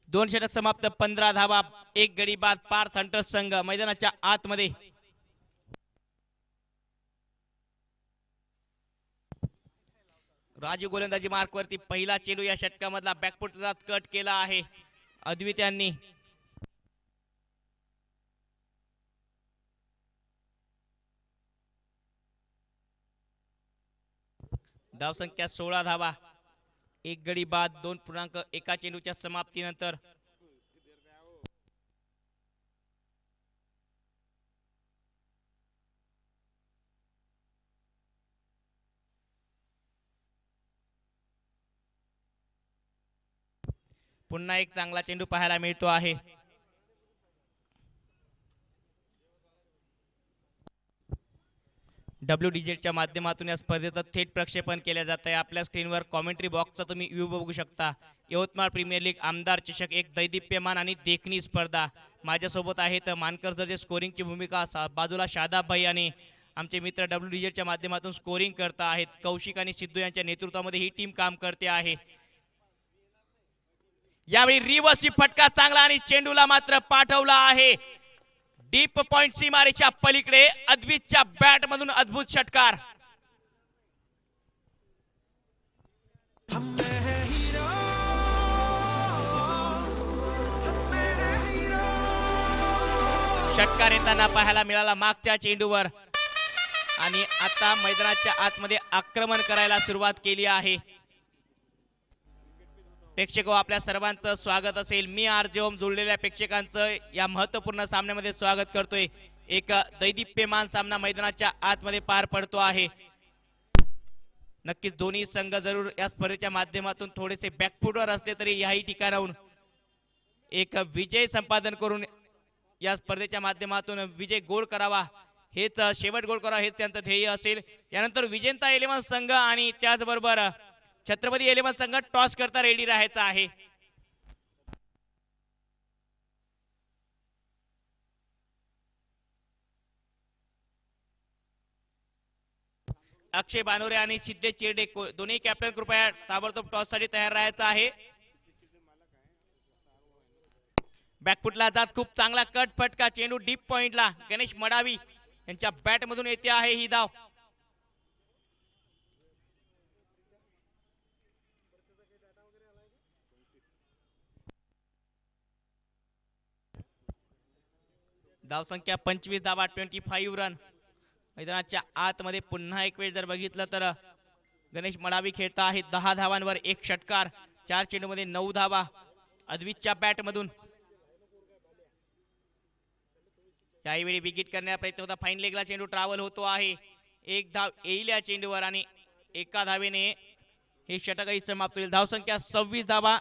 दोन षटक समाप्त. 15 धावा. एक गडी बाद. पार्थ हंटर संघ मैदानाच्या आतमध्ये. राजू गोलंदाजी मार्क वरती. पहिला चेंडू या षटकामधला बॅकफुटचा कट केला आहे अद्वित यांनी. धावसंख्या 16 धावा. एक गडी बाद. 2.1 चेंडूच्या समाप्तीनंतर. पुन्हा एक चांगला चेंडू पाहायला मिळतो आहे. WDZ माध्यमातून या स्पर्धेचं थेट प्रक्षेपण केले जात आहे. आपल्या स्क्रीनवर कॉमेंट्री बॉक्सचा तुम्ही व्ह्यू बघू शकता. यवतमाळ प्रीमियर लीग आमदार चषक एक दैदिप्यमान आणि देखणी स्पर्धा. माझ्यासोबत आहेत मानकर जे स्कोरिंगची भूमिका. बाजूला शादाब भाई आणि आमचे मित्र WDZ माध्यमातून स्कोरिंग करत आहेत. कौशिक आणि सिद्धू यांच्या नेतृत्वामध्ये ही टीम काम करते आहे. यावेळी रिव्हर्स फटका चांगला आणि चेंडूला मात्र पाठवला आहे डीप पॉइंट सीमारेच्या पलीकडे. अद्वितच्या बॅट मधून अद्भुत षटकार. षटकार येताना पाहायला मिळाला मागच्या चेंडूवर आणि आता मैदानाच्या आतमध्ये आक्रमण करायला सुरुवात केली आहे. प्रेक्षक आपल्या सर्वांचं स्वागत असेल. मी आरजे ओम जोडलेल्या प्रेक्षकांचं या महत्त्वपूर्ण सामन्यामध्ये स्वागत करतोय. एक दैदिप्यमान सामना मैदानाच्या आतमध्ये पार पडतो आहे. नक्कीच दोन्ही संघ जरूर या स्पर्धेच्या माध्यमातून थोडेसे बॅकफुटवर असले तरी याही ठिकाणाहून एक विजय संपादन करून या स्पर्धेच्या माध्यमातून विजय गोल करावा हेच शेवट गोल करावा हेच त्यांचं ध्येय असेल. यानंतर विजेता 11 संघ आणि त्याचबरोबर छत्रपती 11 संघ टॉस करता रेडी राहायचा आहे. अक्षय बानोरे आणि सिद्धेश चिरडे दोन्ही कॅप्टन कृपया ताबडतोब टॉस साठी तयार राहायचं आहे. बॅकफुटला जात खूप चांगला कट फटका. चेंडू डीप पॉइंटला. गणेश मडावी यांच्या बॅट मधून येते आहे ही धाव. धावसंख्या 25 धावा. 25 रन. मैदानाच्या आतमध्ये पुन्हा एक वेळ जर बघितलं तर गणेश मडावी खेळता आहे. 10 धावांवर एक षटकार. 4 चेंडूमध्ये 9 धावा अद्वितच्या बॅट मधून. यावेळी विकेट करण्याचा प्रयत्न होता. फाईन लेगला चेंडू ट्रॅव्हल होतो आहे. एक धाव येईल या चेंडूवर आणि एका धावेने हे षटकही समाप्त होईल. धावसंख्या 26 धावा.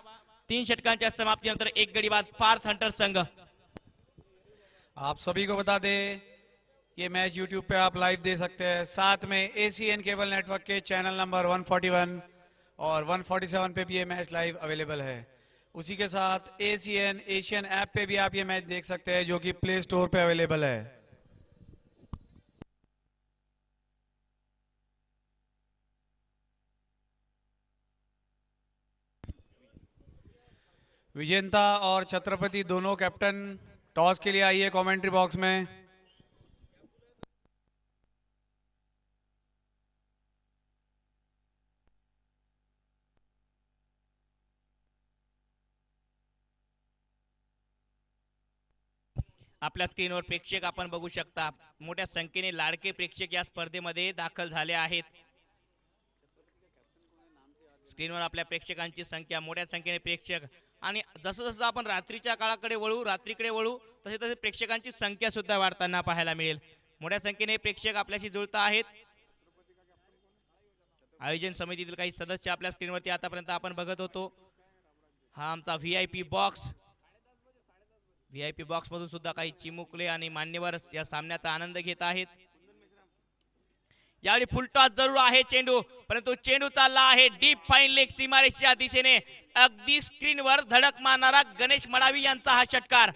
3 षटकांच्या समाप्तीनंतर एक गडी बाद. पार्थ हंटर संघ. आप सभी को बता दें ये मैच YouTube पे आप लाइव दे सकते हैं. साथ में ACN केबल नेटवर्क के चैनल नंबर 141 और 147 पे भी ये मैच लाइव अवेलेबल है. उसी के साथ ACN एशियन ऐप पे भी आप ये मैच देख सकते हैं जो कि प्ले स्टोर पे अवेलेबल है. विजेता और छत्रपति दोनों कैप्टन टॉस के लिए आइए कमेंट्री बॉक्स में। आपल्या स्क्रीनवर प्रेक्षक आपण बघू शकता, मोठ्या संख्येने लाडके प्रेक्षक या स्पर्धेमध्ये दाखल झाले आहेत। स्क्रीनवर आपल्या प्रेक्षकांची संख्या, मोठ्या संख्येने प्रेक्षक, आणि जसं जसं आपण रात्रीच्या काळाकडे वळू, रात्रीकडे वळू, तसे तसे प्रेक्षकांची संख्या सुद्धा वाढताना पाहायला मिळेल। मोठ्या संख्येने प्रेक्षक आपल्याशी जुळत आहेत। आयोजन समितीतील काही सदस्य आपल्या स्क्रीनवरती आतापर्यंत आपण बघत होतो। हा आमचा व्हीआयपी बॉक्स, व्हीआयपी बॉक्स मधून सुद्धा काही चिमुकले आणि मान्यवर या सामन्याचा आनंद घेत आहेत। यावेळी फुल टॉस जरूर आहे चेंडू, परंतु चेंडू चालला आहे डीप फाईन लेग सीमारेषेच्या दिशेने। अगदी स्क्रीनवर धडक मारणारा गणेश मडावी यांचा हा षटकार।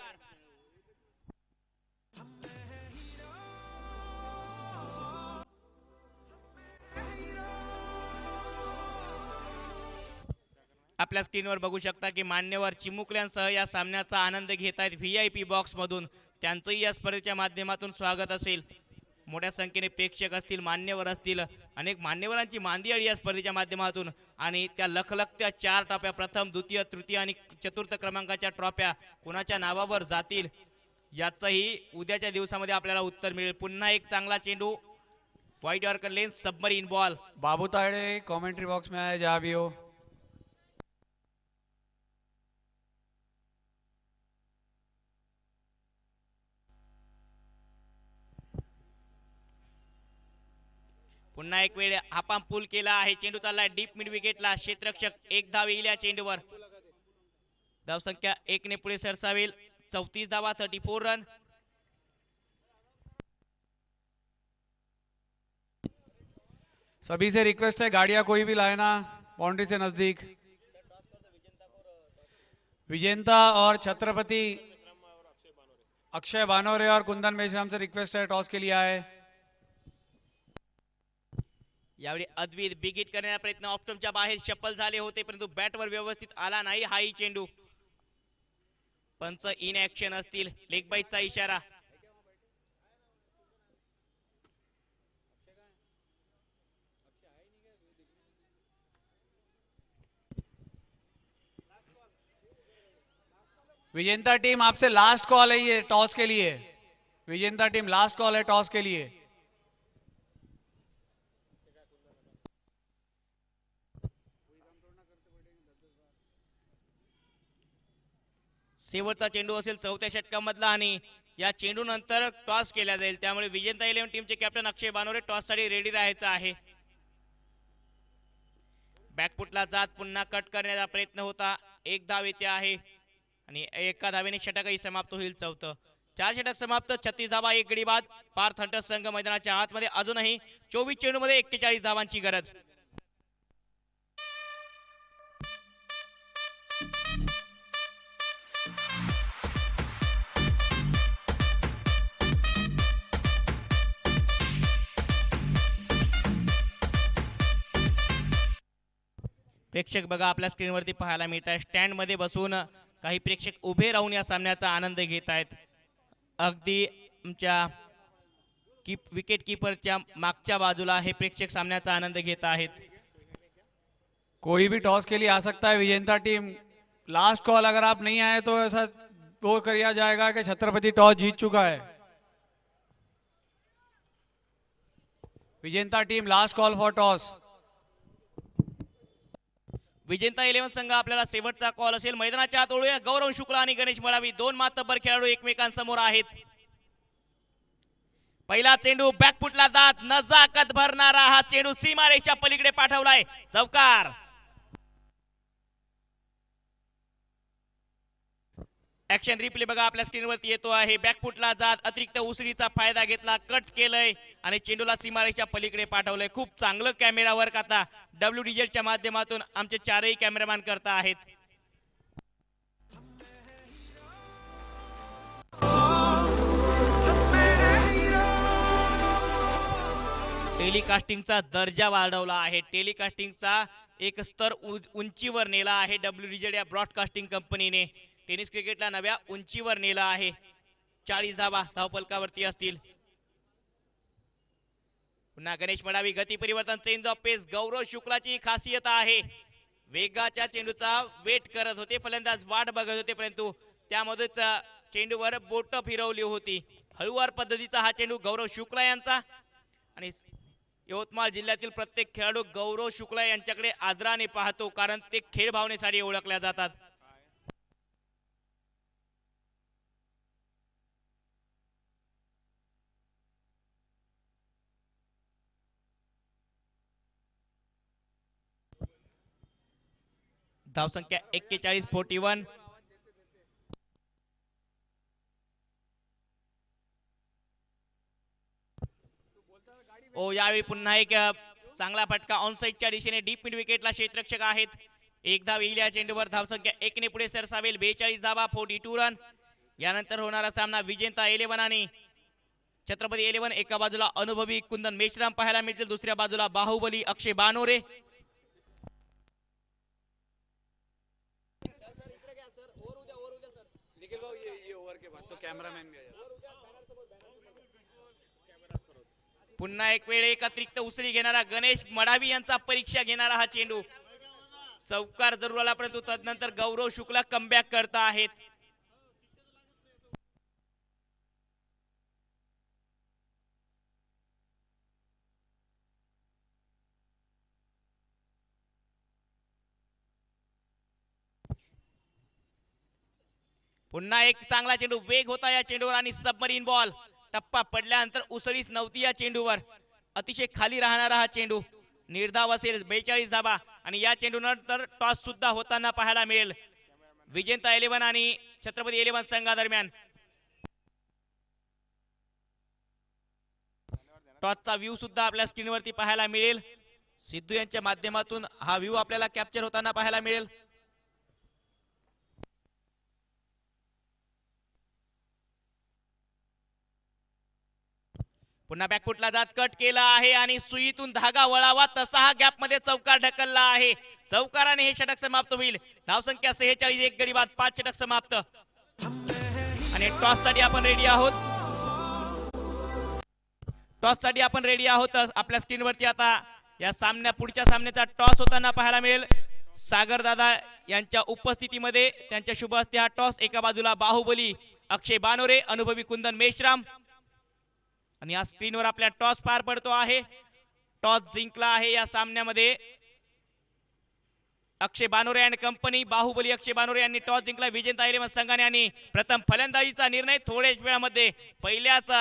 आपल्या स्क्रीनवर बघू शकता की मान्यवर चिमुकल्यांसह या सामन्याचा आनंद घेत आहेत व्हीआयपी बॉक्स मधून। त्यांचंही या स्पर्धेच्या माध्यमातून स्वागत असेल। मोठ्या संख्येने प्रेक्षक असतील, मान्यवर असतील, अनेक मान्यवरांची मांदी आली या स्पर्धेच्या माध्यमातून, आणि त्या लखलखत्या 4 ट्रॉफ्या, प्रथम, द्वितीय, तृतीय आणि चतुर्थ क्रमांकाच्या ट्रॉफ्या कोणाच्या नावावर जातील याचंही उद्याच्या दिवसामध्ये आपल्याला उत्तर मिळेल। पुन्हा एक चांगला चेंडू, wide yorker length, submarine ball. Babu Tade commentary box में आए, जहाँ भी हो। पुन्हा एक वेळ हापाम पूल केला आहे। चेंडू चाललाय डीप मिड विकेटला। क्षेत्ररक्षक 1 धाव येईल या चेंडूवर। धावसंख्या 1 ने पुढे सरसावेल। 34 धावा, 34 रन। सभी से रिक्वेस्ट है, गाड़ियां कोई भी लाए ना बाउंड्री से नजदीक। विजेंता और छत्रपति अक्षय बानोरे और कुंदन मेश्राम से रिक्वेस्ट है, टॉस के लिए आए। यावेळी अद्वित बिग हिट करण्याचा प्रयत्न, ऑफ्टमच्या बाहेर शफल झाले होते, परंतु बॅटवर व्यवस्थित आला नाही हाही चेंडू। पंच इन ऍक्शन असतील, लेग बाईटचा इशारा। विजेंता टीम आपसे लास्ट कॉल है ये टॉस के लिए। विजेंता टीम लास्ट कॉल है टॉस के लिए। शेवटचा चेंडू असेल 4थ्या षटकामधला, आणि या चेंडू नंतर टॉस केला जाईल, त्यामुळे विजेता 11 टीमचे कॅप्टन अक्षय बानोरे टॉस साठी रेडी राहायचं आहे। बॅकफुटला जात पुन्हा कट करण्याचा प्रयत्न होता। 1 धाव येते आहे आणि एका धावेने षटकही समाप्त होईल। 4थं 4 षटक समाप्त, 36 धावा, 1 गडी बाद। पार्थ हंटर्स संघ मैदानाच्या आतमध्ये अजूनही 24 चेंडूमध्ये 41 धावांची गरज। प्रेक्षक बघा आपल्या स्क्रीनवरती पाहायला मिळत आहे, स्टँड मध्ये बसून काही प्रेक्षक उभे राहून या सामन्याचा आनंद घेत आहेत। अगदी आमच्या विकेट कीपरच्या मागच्या बाजूला हे प्रेक्षक सामन्याचा आनंद घेत आहेत। कोई भी टॉस के लिए आ सकता है। विजेंता टीम लास्ट कॉल, अगर आप नहीं आए तो ऐसा वो किया जाएगा कि छत्रपति टॉस जीत चुका है। विजेंता team last call for toss. विजेता 11 संघ आपल्याला शेवटचा कॉल असेल। मैदानाच्या आत ओळूया गौरव शुक्ला आणि गणेश मडावी, 2 मातब्बर खेळाडू एकमेकांसमोर आहेत। पहिला चेंडू बॅकफुटला जात, नजाकत भरणारा हा चेंडू सीमारेषेच्या पलीकडे पाठवलाय, चौकार। ऍक्शन रिप्ले बघा आपल्या स्क्रीनवरती येतो आहे। बॅकफुटला जात अतिरिक्त उसळीचा फायदा घेतला, कट केलंय आणि चेंडूला सीमारेषेच्या पलीकडे पाठवलंय। खूप चांगलं कॅमेरा वर्क आता डब्ल्यू डिजिटलच्या माध्यमातून आमचे 4ही कॅमेरामॅन करता आहेत। टेलिकास्टिंगचा दर्जा वाढवला आहे, टेलिकास्टिंगचा एक स्तर उंचीवर नेला आहे डब्ल्यू डिजिटल या ब्रॉडकास्टिंग कंपनीने। टेनिस क्रिकेटला नव्या उंचीवर नेला आहे। 40 धावा धावफलकावरती असतील. पुन्हा गणेश मडावी गती परिवर्तन, चेंज ऑफ पेस. गौरव शुक्लाची खासियत आहे वेगाच्या चेंडूचा वेट करत होते फलंदाज, वाट बघत होते, परंतु त्यामध्येच चेंडूवर बोट फिरवली होती. हळूवार पद्धतीचा हा चेंडू गौरव शुक्ला यांचा. आणि यवतमाळ जिल्ह्यातील प्रत्येक खेळाडू गौरव शुक्ला यांच्याकडे आदराने पाहतो, कारण ते खेळ भावनेसाठी ओळखल्या जातात. धावसंख्या 41-41. यावेळी पुन्हा एक चांगला फटका ऑनसाइडच्या दिशेने डीप मिड विकेटला क्षेत्ररक्षक आहेत. एक धाव येईल या चेंडूवर. धावसंख्या 1 ने पुढे सरसावेल. 42 धावा, 42 रन. यानंतर होणारा सामना विजेता 11 आणि छत्रपती 11. एका बाजूला अनुभवी कुंदन मेश्राम पाहायला मिळतील, दुसऱ्या बाजूला बाहुबली अक्षय बानोरे. पुन्हा एक वेळ एक अतिरिक्त उसळी घेणारा गणेश मडावी यांचा परीक्षा घेणारा हा चेंडू. चौकार जरूर आला, परंतु तदनंतर गौरव शुक्ला कमबॅक करता आहेत. पुन्हा एक चांगला चेंडू, वेग होता या चेंडूवर आणि सबमरीन बॉल. टप्पा पडल्यानंतर उसळीच नव्हती या चेंडूवर. अतिशय खाली राहणारा हा चेंडू. निर्धाव असेल. 42 धावा आणि या चेंडूनंतर टॉस सुद्धा होताना पाहायला मिळेल विजेता 11 आणि छत्रपती 11 संघादरम्यान. टॉसचा व्ह्यू सुद्धा आपल्या स्क्रीनवरती पाहायला मिळेल. सिद्धू यांच्या माध्यमातून हा व्ह्यू आपल्याला कॅप्चर होताना पाहायला मिळेल. पुन्हा बॅकफुटला जात कट केला आहे आणि सुईतून धागा वळावा तसा हा गॅप मध्ये चौकार ढकलला आहे. चौकाराने हे षटक समाप्त होईल. धावसंख्या 46. एक गडी बाद, 5 षटक समाप्त. आणि टॉस साठी आपण रेडी आहोत. टॉस साठी आपण रेडी आहोत. आपल्या स्क्रीनवरती आता या पुढच्या सामन्याचा टॉस होताना पाहायला मिळेल. सागर दादा यांच्या उपस्थितीमध्ये त्यांच्या शुभ हस्ते हा टॉस. एका बाजूला बाहुबली अक्षय बानोरे, अनुभवी कुंदन मेश्राम. आणि या स्क्रीनवर आपल्या टॉस पार पडतो आहे. टॉस जिंकला आहे या सामन्यामध्ये अक्षय बानोरे अँड कंपनी. बाहुबली अक्षय बानोरे यांनी टॉस जिंकला विजेता 11 संघाने. आणि प्रथम फलंदाजीचा निर्णय थोड्याच वेळामध्ये पहिल्याच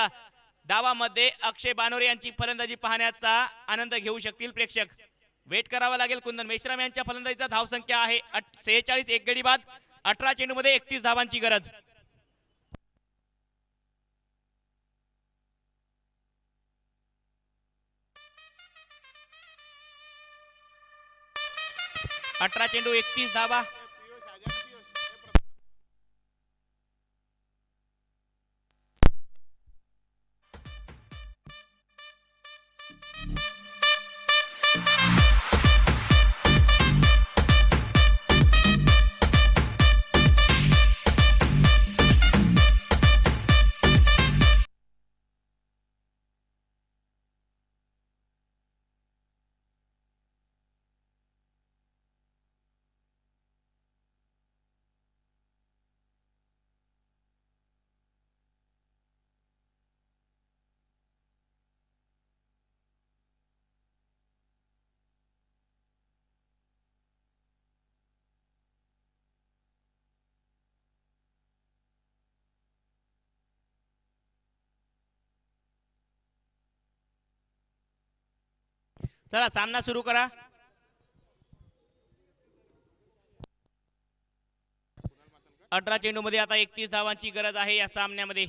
डावामध्ये अक्षय बानोरे यांची फलंदाजी पाहण्याचा आनंद घेऊ शकतील प्रेक्षक. वेट करावा लागेल कुंदन मेश्राम यांच्या फलंदाजीचा. धावसंख्या आहे 46. एक गडी बाद, 18 चेंडूमध्ये 31 धावांची गरज. अठरा चेंडू 31 धावा. चला सामना सुरू करा. अठरा चेंडू मध्ये आता 31 धावांची गरज आहे या सामन्यामध्ये.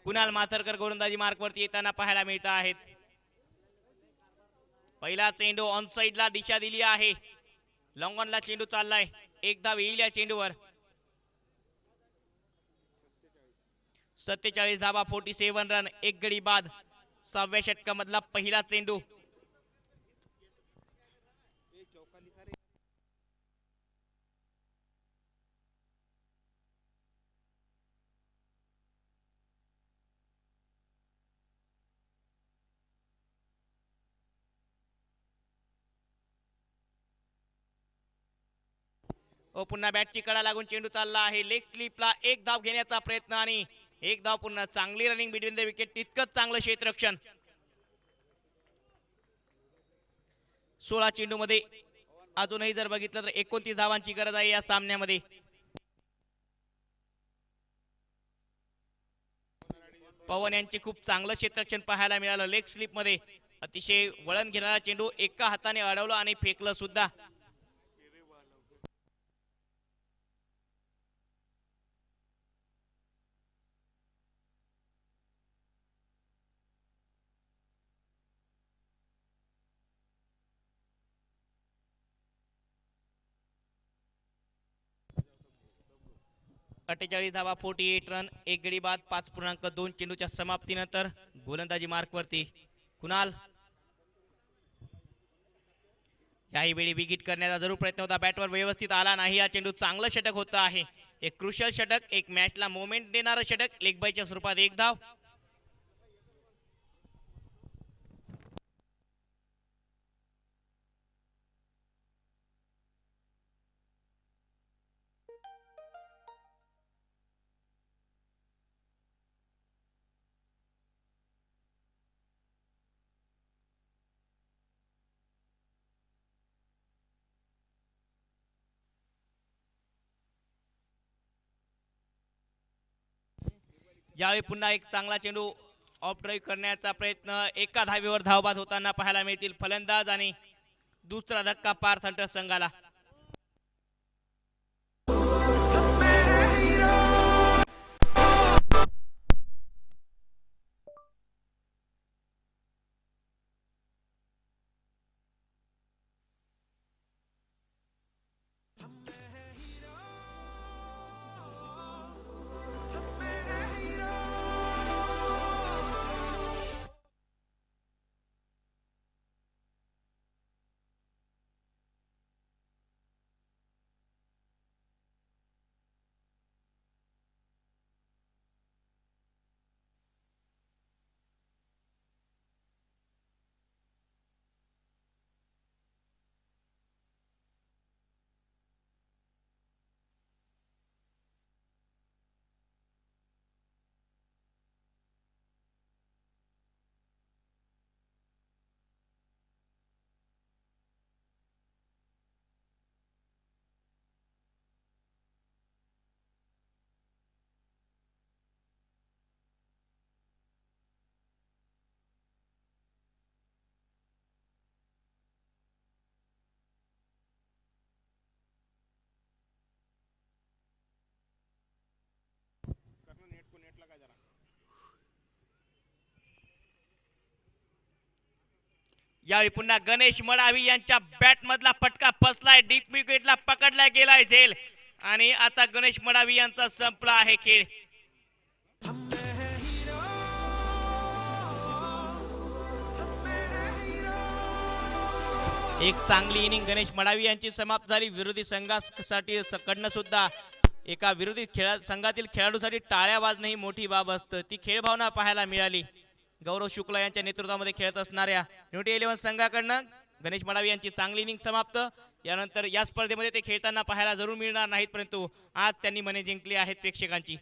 कुणाल माथरकर गोलंदाजी मार्कवरती येताना पाहायला मिळत आहेत. पहिला चेंडू ऑन साइडला दिशा दिली आहे. लॉंग ऑनला चेंडू चाललाय. एक धाव येईल या चेंडूवर. 47 धावा, 47 रन. एक गडी बाद. 6व्या षटकामधला पहिला चेंडू पुन्हा बॅटची कडा लागून चेंडू चालला आहे लेग स्लिपला. एक धाव घेण्याचा प्रयत्न आणि एक धाव पुन्हा. चांगली रनिंग बिटवीन द विकेट, तितकंच चांगलं क्षेत्ररक्षण. 16 चेंडूमध्ये अजूनही जर बघितलं तर 29 धावांची गरज आहे या सामन्यामध्ये. पवन यांचे खूप चांगलं क्षेत्ररक्षण पाहायला मिळालं. लेग स्लिप मध्ये अतिशय वळण घेणारा चेंडू एका हाताने अडवलं आणि फेकलं सुद्धा. अठ्ठेचाळीस धावा, 48 रन, एक गडी बाद, 5.2 चेंडूच्या समाप्तीनंतर गोलंदाजी मार्कवरती कुणाल. याही वेळी विकेट करण्याचा जरूर प्रयत्न होता, बॅटवर व्यवस्थित आला नाही. हा चेंडू चांगलं षटक होतं आहे. एक क्रुशियल षटक, एक मॅचला मोमेंट देणारं षटक, लेग बायच्या स्वरूपात एक धाव. यावेळी पुन्हा एक चांगला चेंडू ऑफ ड्राईव्ह करण्याचा प्रयत्न. एका धावेवर धावबाद होताना पाहायला मिळतील फलंदाज आणि दुसरा धक्का पार्थ हंटर्स संघाला. यावेळी पुन्हा गणेश मडावी यांच्या बॅट मधला फटका फसलाय, डीप विकेटला पकडला गेलाय झेल आणि आता गणेश मडावी यांचा संपला आहे खेळ. एक चांगली इनिंग गणेश मडावी यांची समाप्त झाली. विरोधी संघासाठी कडनं सुद्धा एका विरोधी संघातील खेळाडूसाठी टाळ्या वाजणं ही मोठी बाब असतं. ती खेळ भावना पाहायला मिळाली. गौरव शुक्ला यांच्या नेतृत्वामध्ये खेळत असणाऱ्या युनिटी 11 संघाकडनं गणेश मडावी यांची चांगली इनिंग समाप्त. यानंतर या स्पर्धेमध्ये ते खेळताना पाहायला जरूर मिळणार नाहीत, परंतु आज त्यांनी मने जिंकली आहेत प्रेक्षकांची.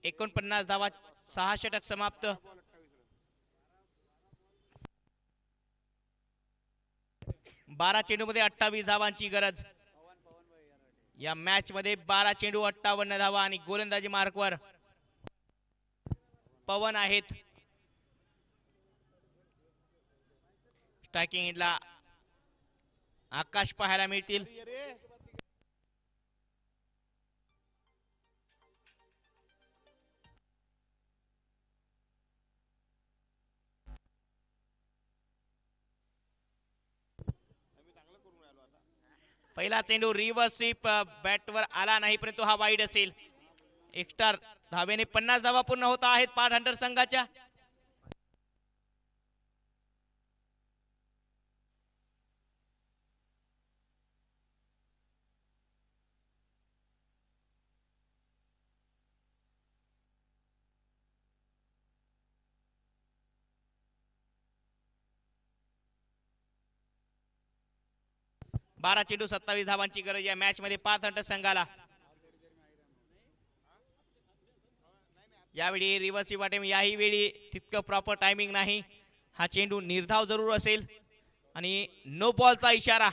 एकोणपन्नास धावा, 6 षटक समाप्त. बारा चेंडू मध्ये 28 धावांची गरज. या मॅच मध्ये 12 चेंडू 58 धावा आणि गोलंदाजी मार्कवर पवन आहेत. स्ट्रायकिंग एंडला आकाश पाहायला मिळतील. पहिला चेंडू रिव्हर्स स्वीप बॅटवर आला नाही, परंतु हा वाईड असेल. एक्स्ट्रा धावेने 50 धावा पूर्ण होत आहेत पाठ हंटर संघाच्या. बारा चेंडू 27 धावांची गरज या मॅच मध्ये पाच हंटर संघाला. यावेळी रिव्हर्सिव्ह अटेम्प्ट, याही वेळी तितकं प्रॉपर टायमिंग नाही. हा चेंडू निर्धाव जरूर असेल आणि नो बॉलचा इशारा.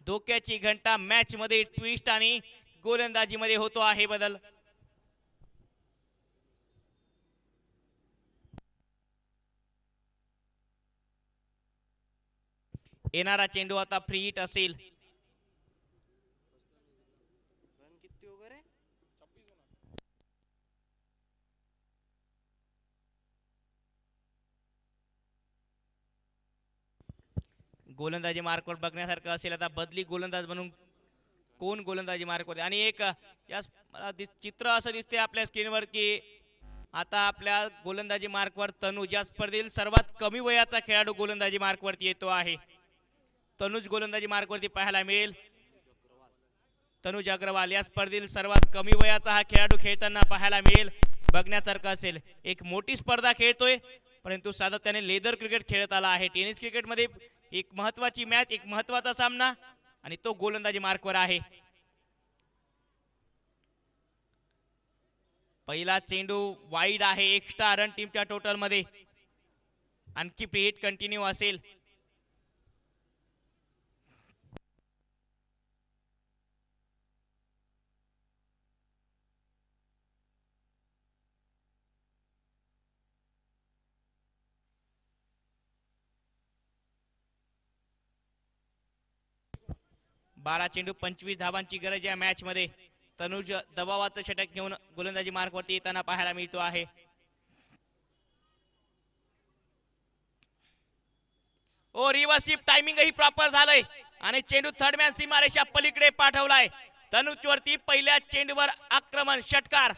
धोक्याची घंटा मॅच मध्ये ट्विस्ट आणि गोलंदाजी मध्ये होतो आहे बदल. येणारा चेंडू आता फ्री हिट असेल. गोलंदाजी मार्कवर बघण्यासारखं असेल. आता बदली गोलंदाज म्हणून कोण गोलंदाजी मार्कवर, आणि एक या चित्र असं दिसते आपल्या स्क्रीनवर की आता आपल्या गोलंदाजी मार्कवर तनुज, या स्पर्धेतील सर्वात कमी वयाचा खेळाडू गोलंदाजी मार्कवरती येतो आहे. तनुज गोलंदाजी मार्कवरती पाहायला मिळेल. तनुज अग्रवाल या स्पर्धेतील सर्वात कमी वयाचा हा खेळाडू खेळताना पाहायला मिळेल. बघण्यासारखं असेल. एक मोठी स्पर्धा खेळतोय परंतु सातत्याने लेदर क्रिकेट खेळत आला आहे. टेनिस क्रिकेटमध्ये एक महत्वाची मॅच, एक महत्वाचा सामना, आणि तो गोलंदाजी मार्कवर आहे. पहिला चेंडू वाईड आहे. एक्स्ट्रा रन टीमच्या टोटल मध्ये. आणखी फ्री हिट कंटिन्यू असेल. बारा चेंडू 25 धावांची गरज या मॅच मध्ये. तनुज दबावाचं षटक घेऊन गोलंदाजी मार्कवरती येताना पाहायला मिळतो आहे. ओ रिव्हर्सिव्ह टायमिंगही प्रॉपर झालंय आणि चेंडू थर्ड मॅन सीमारेषा पलीकडे पाठवलाय. तनुज वरती पहिल्या चेंडूवर आक्रमण, षटकार.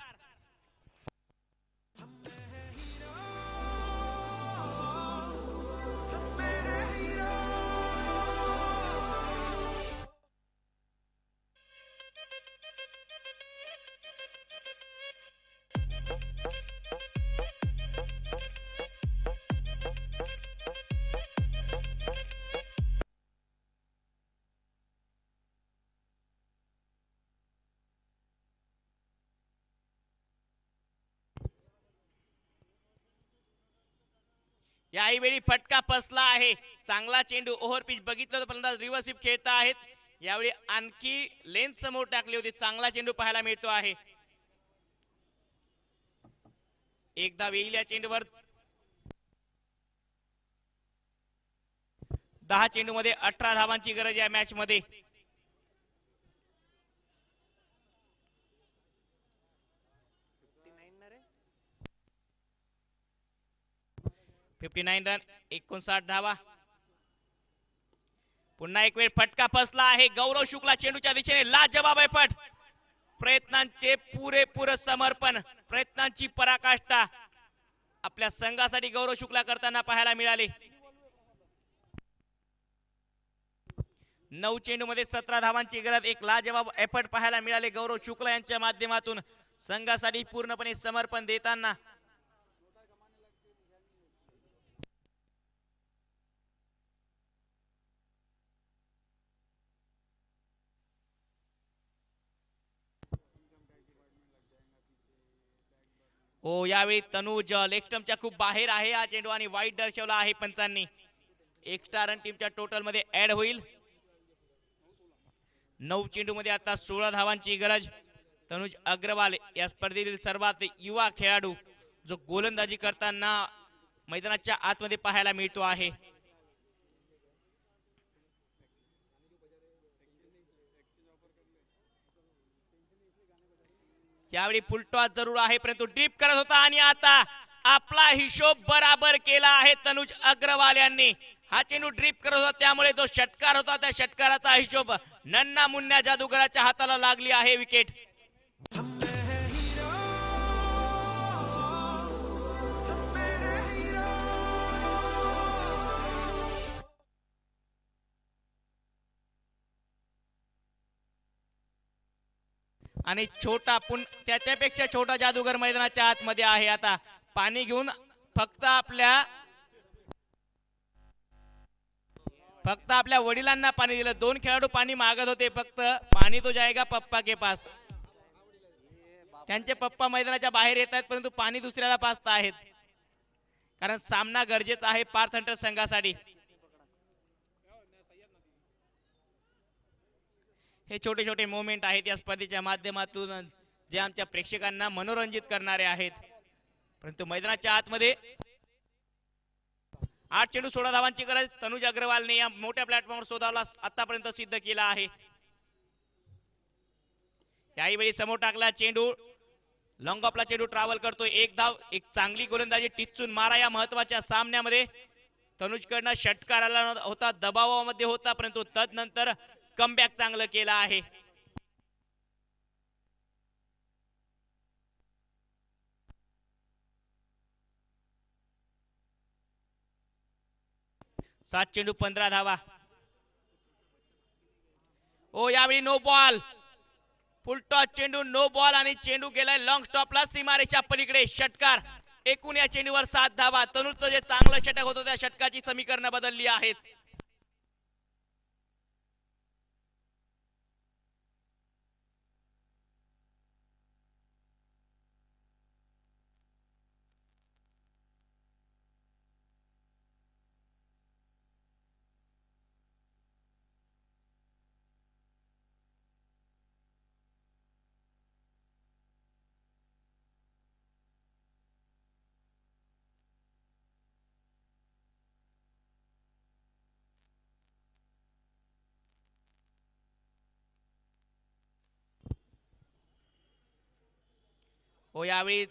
याही वेळी फटका फसला आहे. चांगला चेंडू ओव्हर पिच बघितलं तर फलंदाज रिव्हर्सिव्ह खेळता आहेत. यावेळी आणखी लेन्थ समोर टाकली होती. चांगला चेंडू पाहायला मिळतो आहे. एकदा येईल या चेंडूवर. 10 चेंडू मध्ये 18 धावांची गरज या मॅच मध्ये. रन, 59 धावा. पुन्हा एक वेळ फटका फसला आहे. गौरव शुक्ला चेंडूच्या दिशेने लाजवाब आहे पट. प्रयत्नांचे पुरेपूर समर्पण, प्रयत्नांची पराकाष्ठा आपल्या संघासाठी गौरव शुक्ला करताना पाहायला मिळाले. 9 चेंडू मध्ये 17 धावांची गरज. एक लाजवाब एफर्ट पाहायला मिळाले गौरव शुक्ला यांच्या माध्यमातून संघासाठी पूर्णपणे समर्पण देताना. हो, यावेळी तनुज लेग स्टंपच्या खूप बाहेर आहे हा चेंडू आणि वाईट दर्शवला आहे पंचांनी. एक्स्ट्रा रन टीमच्या टोटल मध्ये ऍड होईल. 9 चेंडू मध्ये आता 16 धावांची गरज. तनुज अग्रवाल या स्पर्धेतील सर्वात युवा खेळाडू जो गोलंदाजी करताना मैदानाच्या आतमध्ये पाहायला मिळतो आहे. यावेळी फुलटॉस जरूर आहे परंतु ड्रीप करत होता आणि आता आपला हिशोब बराबर केला आहे तनुज अग्रवाल यांनी. हा चेंडू ड्रीप करत होता त्यामुळे जो षटकार होता त्या षटकाराचा हिशोब नन्ना मुन्ना जादूगराच्या हाताला लागली आहे विकेट. आणि छोटा त्याच्यापेक्षा छोटा जादूगर मैदानाच्या आतमध्ये आहे. आता पाणी घेऊन फक्त आपल्या वडिलांना पाणी दिलं. 2 खेळाडू पाणी मागत होते. फक्त पाणी तो जाएगा पप्पा के पास. त्यांचे पप्पा मैदानाच्या बाहेर येत आहेत, परंतु पाणी दुसऱ्याला पाजत आहेत, कारण सामना गरजेचा आहे पार्थ हंटर संघासाठी. हे छोटे छोटे मोमेंट आहेत या स्पर्धेच्या माध्यमातून जे आमच्या प्रेक्षकांना मनोरंजित करणारे आहेत. परंतु मैदानाच्या आतमध्ये 8 चेंडू 16 धावांची गरज तनुज अग्रवालने या मोठ्या प्लॅटफॉर्मवर शोधावला आतापर्यंत सिद्ध केला आहे. याही वेळी समोर टाकला चेंडू, लॉंग ऑफला चेंडू ट्रॅव्हल करतोय. 1 धाव, एक चांगली गोलंदाजी टिच्चून मारा या महत्वाच्या सामन्यामध्ये. तनुजकडनं षटकार आला होता, दबावामध्ये होता, परंतु तदनंतर कमबॅक चांगलं केलं आहे. सात चेंडू 15 धावा. ओ यावेळी नो बॉल, फुल टॉस चेंडू, नो बॉल आणि चेंडू गेलाय लॉंग स्टॉपला सीमारेषा पलीकडे. षटकार. एकूण या चेंडूवर 7 धावा. तनुजचं जे चांगलं षटक होतं त्या षटकाची समीकरणं बदलली आहेत. हो यावेळी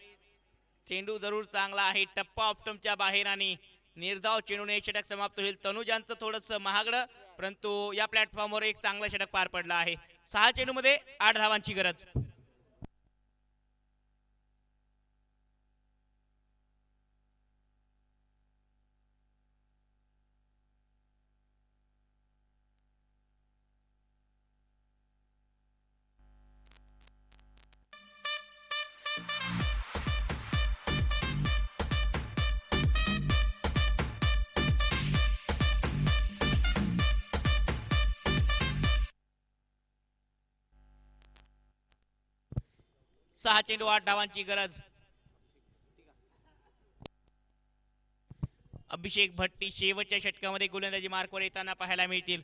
चेंडू जरूर चांगला आहे, टप्पा ऑप्टमच्या बाहेर आणि निर्धाव चेंडूने षटक समाप्त होईल. तनुजांचं थोडंसं महागडं, परंतु या प्लॅटफॉर्मवर एक चांगला षटक पार पडला आहे. 6 चेंडूमध्ये 8 धावांची गरज. सहा चेंडू 8 धावांची गरज. अभिषेक भट्टी शेवटच्या षटकामध्ये गोलंदाजी मार्कवर येताना पाहायला मिळतील.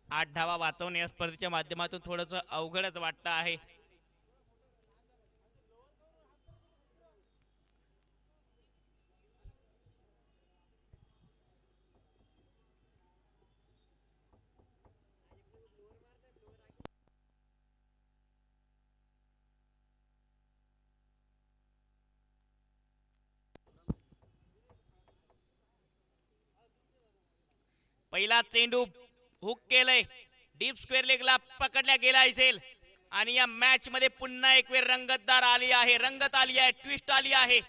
8 धावा वाचवणे या स्पर्धेच्या माध्यमातून थोडंसं अवघडच वाटतं आहे. पहिला चेंडू हुक केलंय, डीप स्क्वेअर लेगला पकडल्या गेला असेल आणि या मॅच मध्ये पुन्हा एक वेळ रंगतदार आली आहे, रंगत आली आहे, ट्विस्ट आली आहे.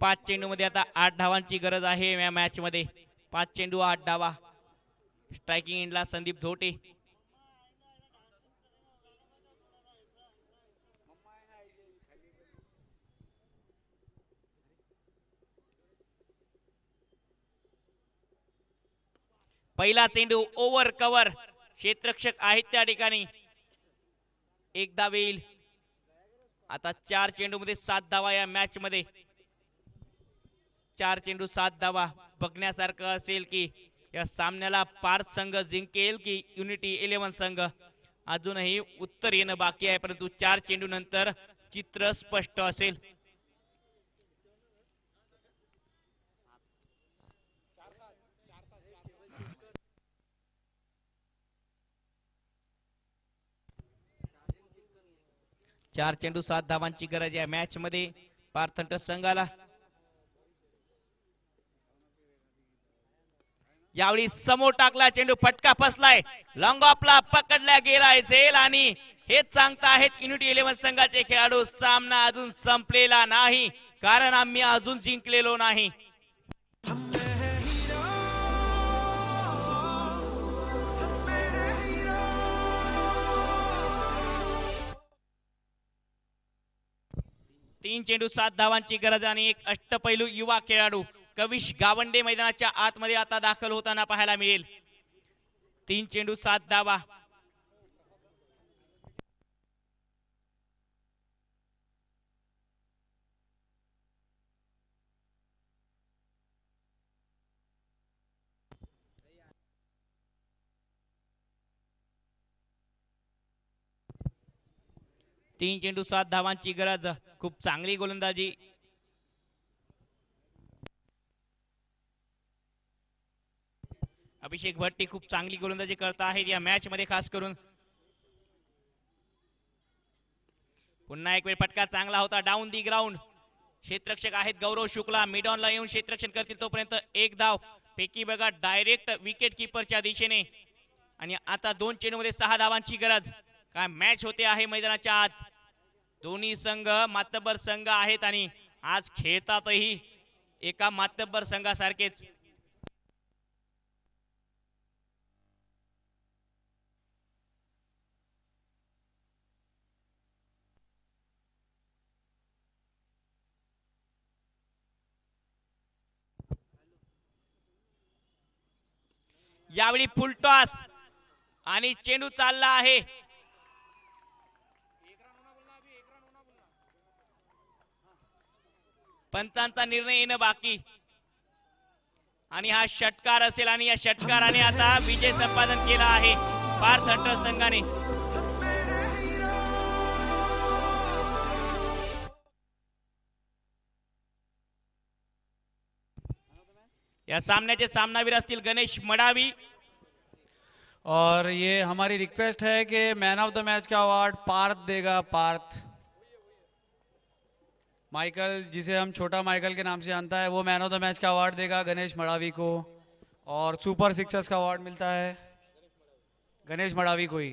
पाच चेंडू मध्ये आता 8 धावांची गरज आहे या मॅच मध्ये. 5 चेंडू 8 धावा. स्ट्रायकिंग एंडला संदीप धोटे. पहिला चेंडू ओव्हर कव्हर, क्षेत्ररक्षक आहेत त्या ठिकाणी. एक धाव येईल. आता 4 चेंडू मध्ये 7 धावा या मॅच मध्ये. 4 चेंडू 7 धावा. बघण्यासारखं असेल की या सामन्याला पार्थ संघ जिंकेल की युनिटी 11 संघ. अजूनही उत्तर येणं बाकी आहे, परंतु 4 चेंडू नंतर चित्र स्पष्ट असेल. 4 चेंडू 7 धावांची गरज या मॅच मध्ये पार्थ हंटर्स संघाला. यावेळी समोर टाकला चेंडू, फटका फसलाय, लॉंग ऑफला पकडला गेलाय झेल. आणि हेच सांगता आहेत युनिटी 11 संघाचे खेळाडू, सामना अजून संपलेला नाही, कारण आम्ही अजून जिंकलेलो नाही. तीन चेंडू 7 धावांची गरज आणि एक अष्टपैलू युवा खेळाडू कविश गावंडे मैदानाच्या आतमध्ये आता दाखल होताना पाहायला मिळेल. 3 चेंडू 7 धावा. तीन चेंडू 7 धावांची गरज. खूप चांगली गोलंदाजी. अभिषेक भट्टी खूप चांगली गोलंदाजी करत आहेत या मॅच मध्ये, खास करून. पुन्हा एक वेळ फटका चांगला होता, डाऊन दी ग्राउंड. क्षेत्ररक्षक आहेत गौरव शुक्ला, मिडॉनला येऊन क्षेत्ररक्षण करतील तोपर्यंत एक धाव. पैकी बघा डायरेक्ट विकेट कीपरच्या दिशेने. आणि आता 2 चेंडूमध्ये 6 धावांची गरज. काय मॅच होते आहे मैदानाच्या आत. दोन्ही संघ मातब्बर संघ आहेत आणि आज खेळतातही एका मातब्बर संघासारखेच. यावेळी फुल टॉस आणि चेंडू चालला आहे. पंचांचा निर्णय येणं बाकी. आणि हा षटकार असेल आणि या षटकाराने आता विजय संपादन केला आहे पार्थ हंटर्स संघाने. या सामन्याचे सामनावीर असतील गणेश मडावी. और ये हमारी रिक्वेस्ट है कि मैन ऑफ द मैच का अवार्ड पार्थ देगा. पार्थ माइकल, जिसे हम छोटा माइकल के नाम से जानता है, वो मैन ऑफ द मैच का अवार्ड देगा गणेश मड़ावी को. और सुपर सिक्सर्स का अवार्ड मिलता है गणेश मड़ावी को ही.